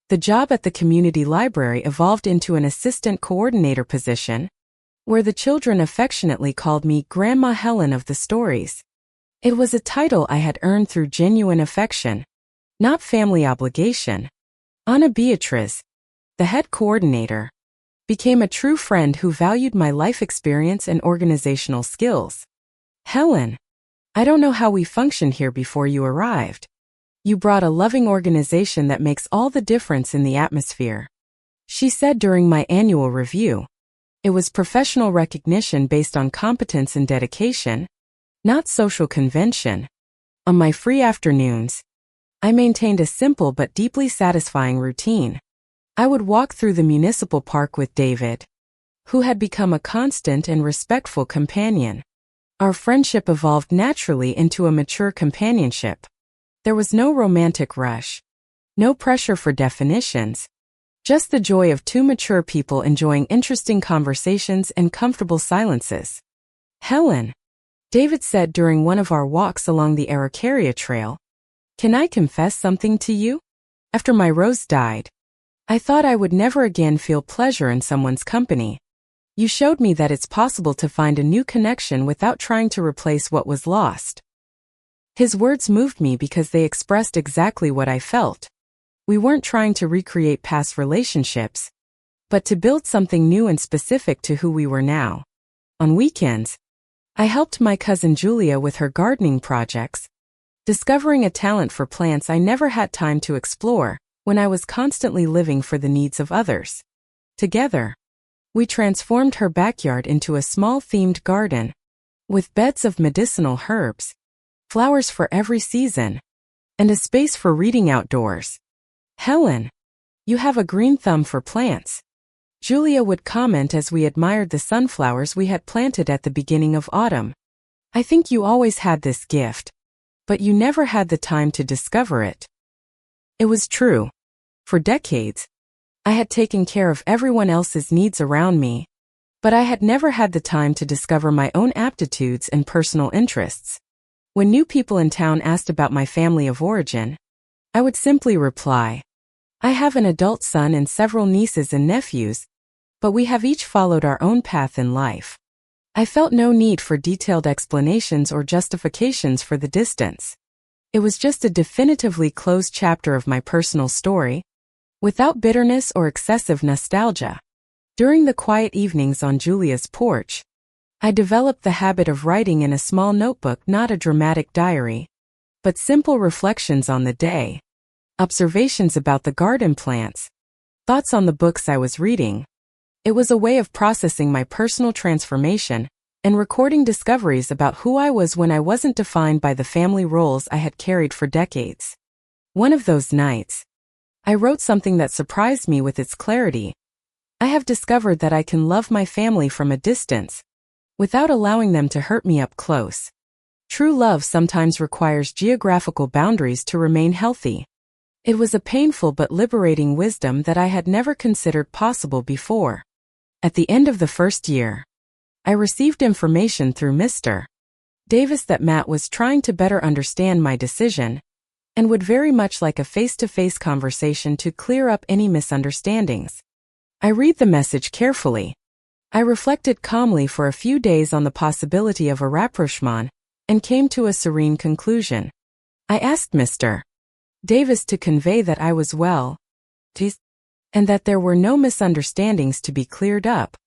The job at the community library evolved into an assistant coordinator position, where the children affectionately called me Grandma Helen of the stories. It was a title I had earned through genuine affection, not family obligation. Anna Beatriz, the head coordinator, became a true friend who valued my life experience and organizational skills. "Helen, I don't know how we functioned here before you arrived. You brought a loving organization that makes all the difference in the atmosphere," she said during my annual review. It was professional recognition based on competence and dedication, not social convention. On my free afternoons, I maintained a simple but deeply satisfying routine. I would walk through the municipal park with David, who had become a constant and respectful companion. Our friendship evolved naturally into a mature companionship. There was no romantic rush, no pressure for definitions, just the joy of two mature people enjoying interesting conversations and comfortable silences. "Helen," David said during one of our walks along the Araucaria Trail, "can I confess something to you? After my rose died, I thought I would never again feel pleasure in someone's company. You showed me that it's possible to find a new connection without trying to replace what was lost." His words moved me because they expressed exactly what I felt. We weren't trying to recreate past relationships, but to build something new and specific to who we were now. On weekends, I helped my cousin Julia with her gardening projects, discovering a talent for plants I never had time to explore when I was constantly living for the needs of others. Together, we transformed her backyard into a small themed garden, with beds of medicinal herbs, flowers for every season, and a space for reading outdoors. "Helen, you have a green thumb for plants," Julia would comment as we admired the sunflowers we had planted at the beginning of autumn. "I think you always had this gift, but you never had the time to discover it." It was true. For decades, I had taken care of everyone else's needs around me, but I had never had the time to discover my own aptitudes and personal interests. When new people in town asked about my family of origin, I would simply reply, "I have an adult son and several nieces and nephews, but we have each followed our own path in life." I felt no need for detailed explanations or justifications for the distance. It was just a definitively closed chapter of my personal story, without bitterness or excessive nostalgia. During the quiet evenings on Julia's porch, I developed the habit of writing in a small notebook, not a dramatic diary, but simple reflections on the day, observations about the garden plants, thoughts on the books I was reading. It was a way of processing my personal transformation and recording discoveries about who I was when I wasn't defined by the family roles I had carried for decades. One of those nights, I wrote something that surprised me with its clarity. "I have discovered that I can love my family from a distance, without allowing them to hurt me up close. True love sometimes requires geographical boundaries to remain healthy." It was a painful but liberating wisdom that I had never considered possible before. At the end of the first year, I received information through Mr. Davis that Matt was trying to better understand my decision, and would very much like a face-to-face conversation to clear up any misunderstandings. I read the message carefully. I reflected calmly for a few days on the possibility of a rapprochement, and came to a serene conclusion. I asked Mr. Davis to convey that I was well, and that there were no misunderstandings to be cleared up,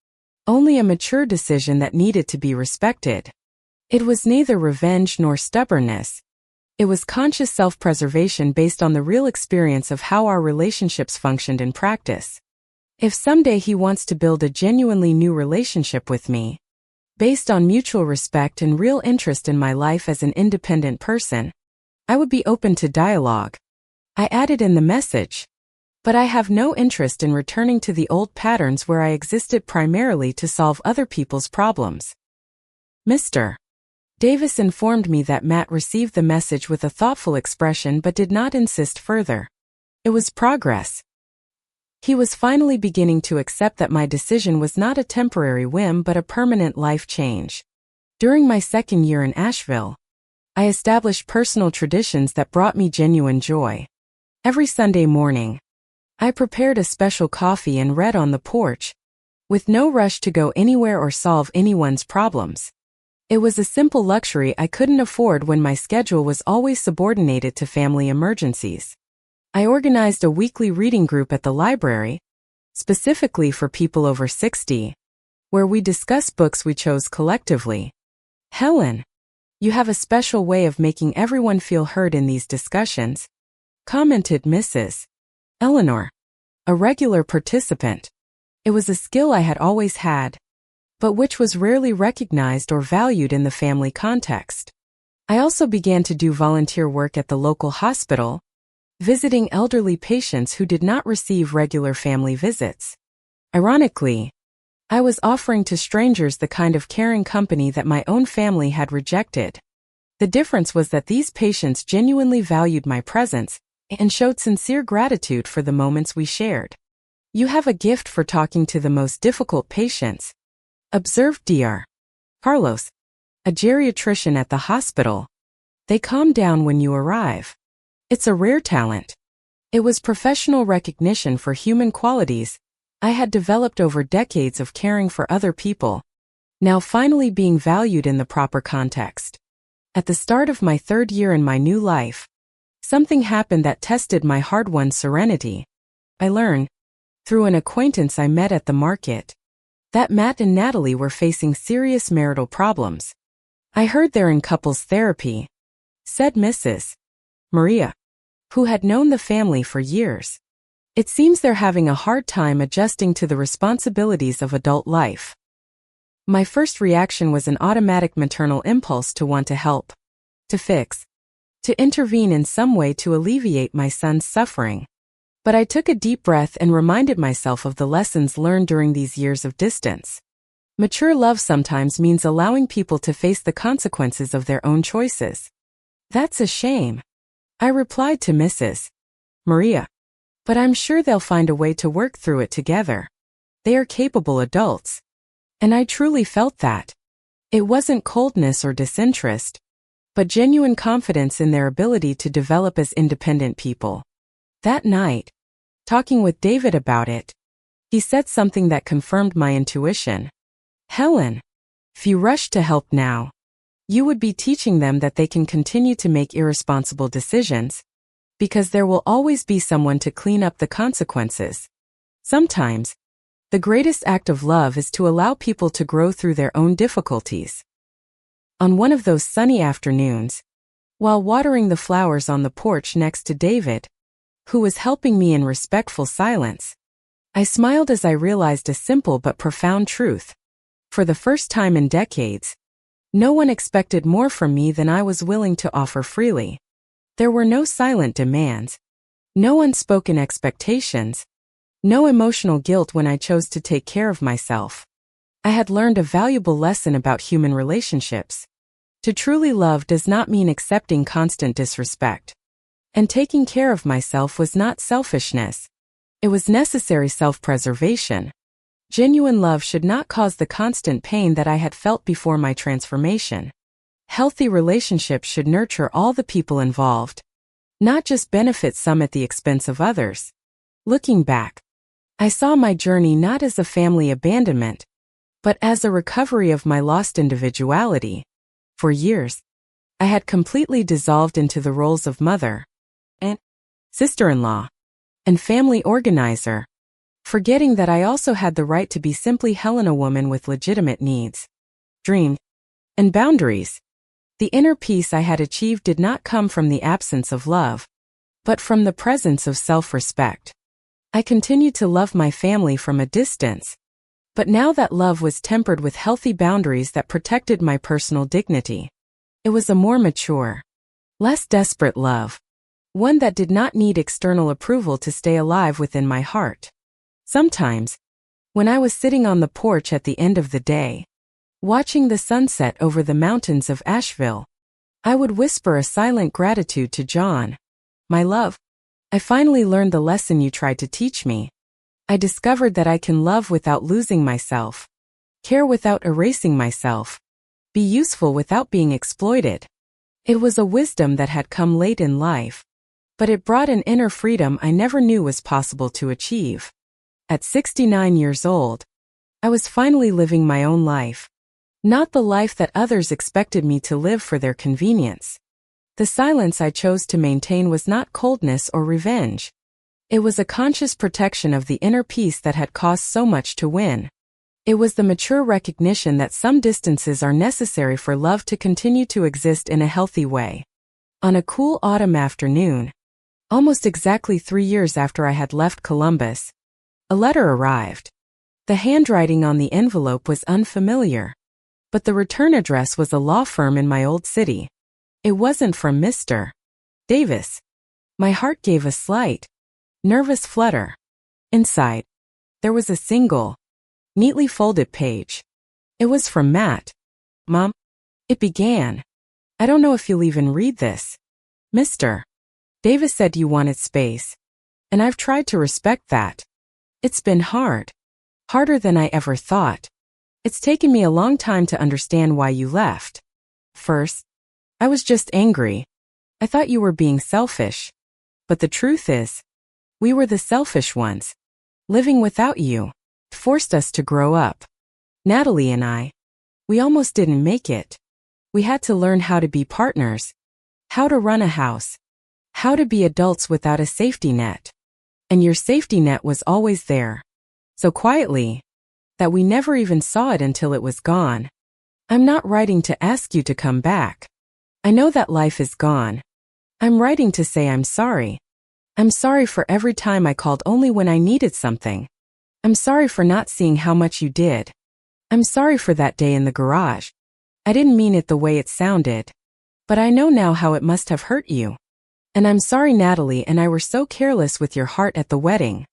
only a mature decision that needed to be respected. It was neither revenge nor stubbornness. It was conscious self-preservation based on the real experience of how our relationships functioned in practice. If someday he wants to build a genuinely new relationship with me, based on mutual respect and real interest in my life as an independent person, I would be open to dialogue. I added in the message, "But I have no interest in returning to the old patterns where I existed primarily to solve other people's problems." Mr. Davis informed me that Matt received the message with a thoughtful expression but did not insist further. It was progress. He was finally beginning to accept that my decision was not a temporary whim but a permanent life change. During my second year in Asheville, I established personal traditions that brought me genuine joy. Every Sunday morning, I prepared a special coffee and read on the porch, with no rush to go anywhere or solve anyone's problems. It was a simple luxury I couldn't afford when my schedule was always subordinated to family emergencies. I organized a weekly reading group at the library, specifically for people over 60, where we discuss books we chose collectively. "Helen, you have a special way of making everyone feel heard in these discussions," commented Mrs. Eleanor, a regular participant. It was a skill I had always had, but which was rarely recognized or valued in the family context. I also began to do volunteer work at the local hospital, visiting elderly patients who did not receive regular family visits. Ironically, I was offering to strangers the kind of caring company that my own family had rejected. The difference was that these patients genuinely valued my presence and showed sincere gratitude for the moments we shared. You have a gift for talking to the most difficult patients, observed Dr. Carlos, a geriatrician at the hospital. They calm down when you arrive. It's a rare talent. It was professional recognition for human qualities I had developed over decades of caring for other people, now finally being valued in the proper context. At the start of my 3rd year in my new life, something happened that tested my hard-won serenity. I learned, through an acquaintance I met at the market, that Matt and Natalie were facing serious marital problems. I heard they're in couples therapy, said Mrs. Maria, who had known the family for years. It seems they're having a hard time adjusting to the responsibilities of adult life. My first reaction was an automatic maternal impulse to want to help, to fix, to intervene in some way to alleviate my son's suffering. But I took a deep breath and reminded myself of the lessons learned during these years of distance. Mature love sometimes means allowing people to face the consequences of their own choices. That's a shame, I replied to Mrs. Maria. But I'm sure they'll find a way to work through it together. They are capable adults. And I truly felt that. It wasn't coldness or disinterest, but genuine confidence in their ability to develop as independent people. That night, talking with David about it, he said something that confirmed my intuition. Helen, if you rush to help now, you would be teaching them that they can continue to make irresponsible decisions, because there will always be someone to clean up the consequences. Sometimes, the greatest act of love is to allow people to grow through their own difficulties. On one of those sunny afternoons, while watering the flowers on the porch next to David, who was helping me in respectful silence, I smiled as I realized a simple but profound truth. For the first time in decades, no one expected more from me than I was willing to offer freely. There were no silent demands, no unspoken expectations, no emotional guilt when I chose to take care of myself. I had learned a valuable lesson about human relationships. To truly love does not mean accepting constant disrespect. And taking care of myself was not selfishness. It was necessary self-preservation. Genuine love should not cause the constant pain that I had felt before my transformation. Healthy relationships should nurture all the people involved, not just benefit some at the expense of others. Looking back, I saw my journey not as a family abandonment, but as a recovery of my lost individuality. For years, I had completely dissolved into the roles of mother, aunt, sister-in-law, and family organizer, forgetting that I also had the right to be simply Helen, a woman with legitimate needs, dreams, and boundaries. The inner peace I had achieved did not come from the absence of love, but from the presence of self-respect. I continued to love my family from a distance, but now that love was tempered with healthy boundaries that protected my personal dignity. It was a more mature, less desperate love, one that did not need external approval to stay alive within my heart. Sometimes, when I was sitting on the porch at the end of the day, watching the sunset over the mountains of Asheville, I would whisper a silent gratitude to John. My love, I finally learned the lesson you tried to teach me. I discovered that I can love without losing myself, care without erasing myself, be useful without being exploited. It was a wisdom that had come late in life, but it brought an inner freedom I never knew was possible to achieve. At 69 years old, I was finally living my own life. Not the life that others expected me to live for their convenience. The silence I chose to maintain was not coldness or revenge. It was a conscious protection of the inner peace that had cost so much to win. It was the mature recognition that some distances are necessary for love to continue to exist in a healthy way. On a cool autumn afternoon, almost exactly 3 years after I had left Columbus, a letter arrived. The handwriting on the envelope was unfamiliar, but the return address was a law firm in my old city. It wasn't from Mr. Davis. My heart gave a slight, nervous flutter. Inside, there was a single, neatly folded page. It was from Matt. Mom, it began. I don't know if you'll even read this. Mr. Davis said you wanted space, and I've tried to respect that. It's been hard. Harder than I ever thought. It's taken me a long time to understand why you left. First, I was just angry. I thought you were being selfish. But the truth is, we were the selfish ones. Living without you forced us to grow up. Natalie and I, we almost didn't make it. We had to learn how to be partners, how to run a house, how to be adults without a safety net. And your safety net was always there. So quietly, that we never even saw it until it was gone. I'm not writing to ask you to come back. I know that life is gone. I'm writing to say I'm sorry. I'm sorry for every time I called only when I needed something. I'm sorry for not seeing how much you did. I'm sorry for that day in the garage. I didn't mean it the way it sounded. But I know now how it must have hurt you. And I'm sorry Natalie and I were so careless with your heart at the wedding.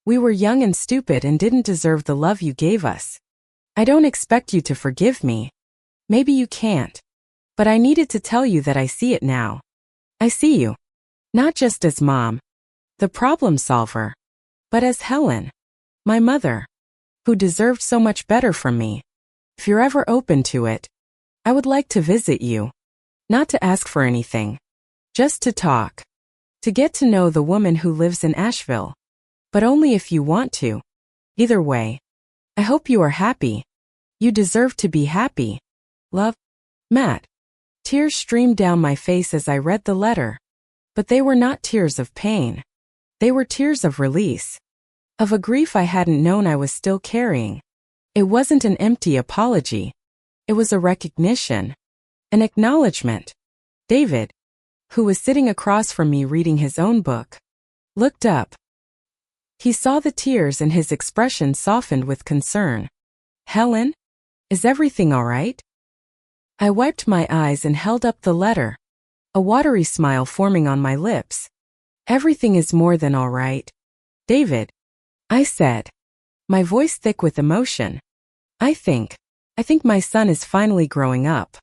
We were young and stupid and didn't deserve the love you gave us. I don't expect you to forgive me. Maybe you can't. But I needed to tell you that I see it now. I see you. Not just as Mom, the problem solver, but as Helen, my mother, who deserved so much better from me. If you're ever open to it, I would like to visit you. Not to ask for anything. Just to talk. To get to know the woman who lives in Asheville. But only if you want to. Either way, I hope you are happy. You deserve to be happy. Love, Matt. Tears streamed down my face as I read the letter. But they were not tears of pain. They were tears of release. Of a grief I hadn't known I was still carrying. It wasn't an empty apology. It was a recognition. An acknowledgement. David, who was sitting across from me reading his own book, looked up. He saw the tears and his expression softened with concern. Helen? Is everything all right? I wiped my eyes and held up the letter, a watery smile forming on my lips. Everything is more than all right. David, I said, my voice thick with emotion. I think my son is finally growing up.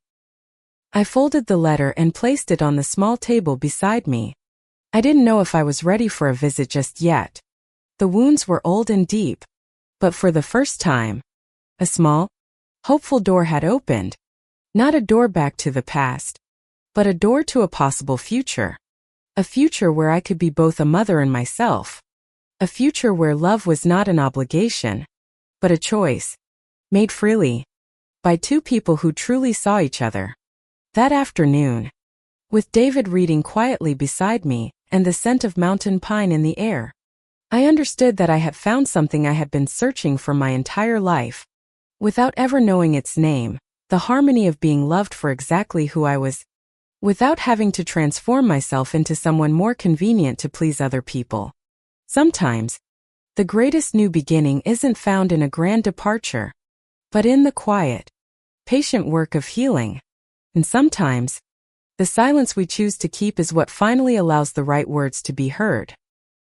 I folded the letter and placed it on the small table beside me. I didn't know if I was ready for a visit just yet. The wounds were old and deep. But for the first time, a small, hopeful door had opened. Not a door back to the past, but a door to a possible future. A future where I could be both a mother and myself. A future where love was not an obligation, but a choice, made freely, by two people who truly saw each other. That afternoon, with David reading quietly beside me and the scent of mountain pine in the air, I understood that I had found something I had been searching for my entire life. Without ever knowing its name, the harmony of being loved for exactly who I was, without having to transform myself into someone more convenient to please other people. Sometimes, the greatest new beginning isn't found in a grand departure, but in the quiet, patient work of healing. And sometimes, the silence we choose to keep is what finally allows the right words to be heard.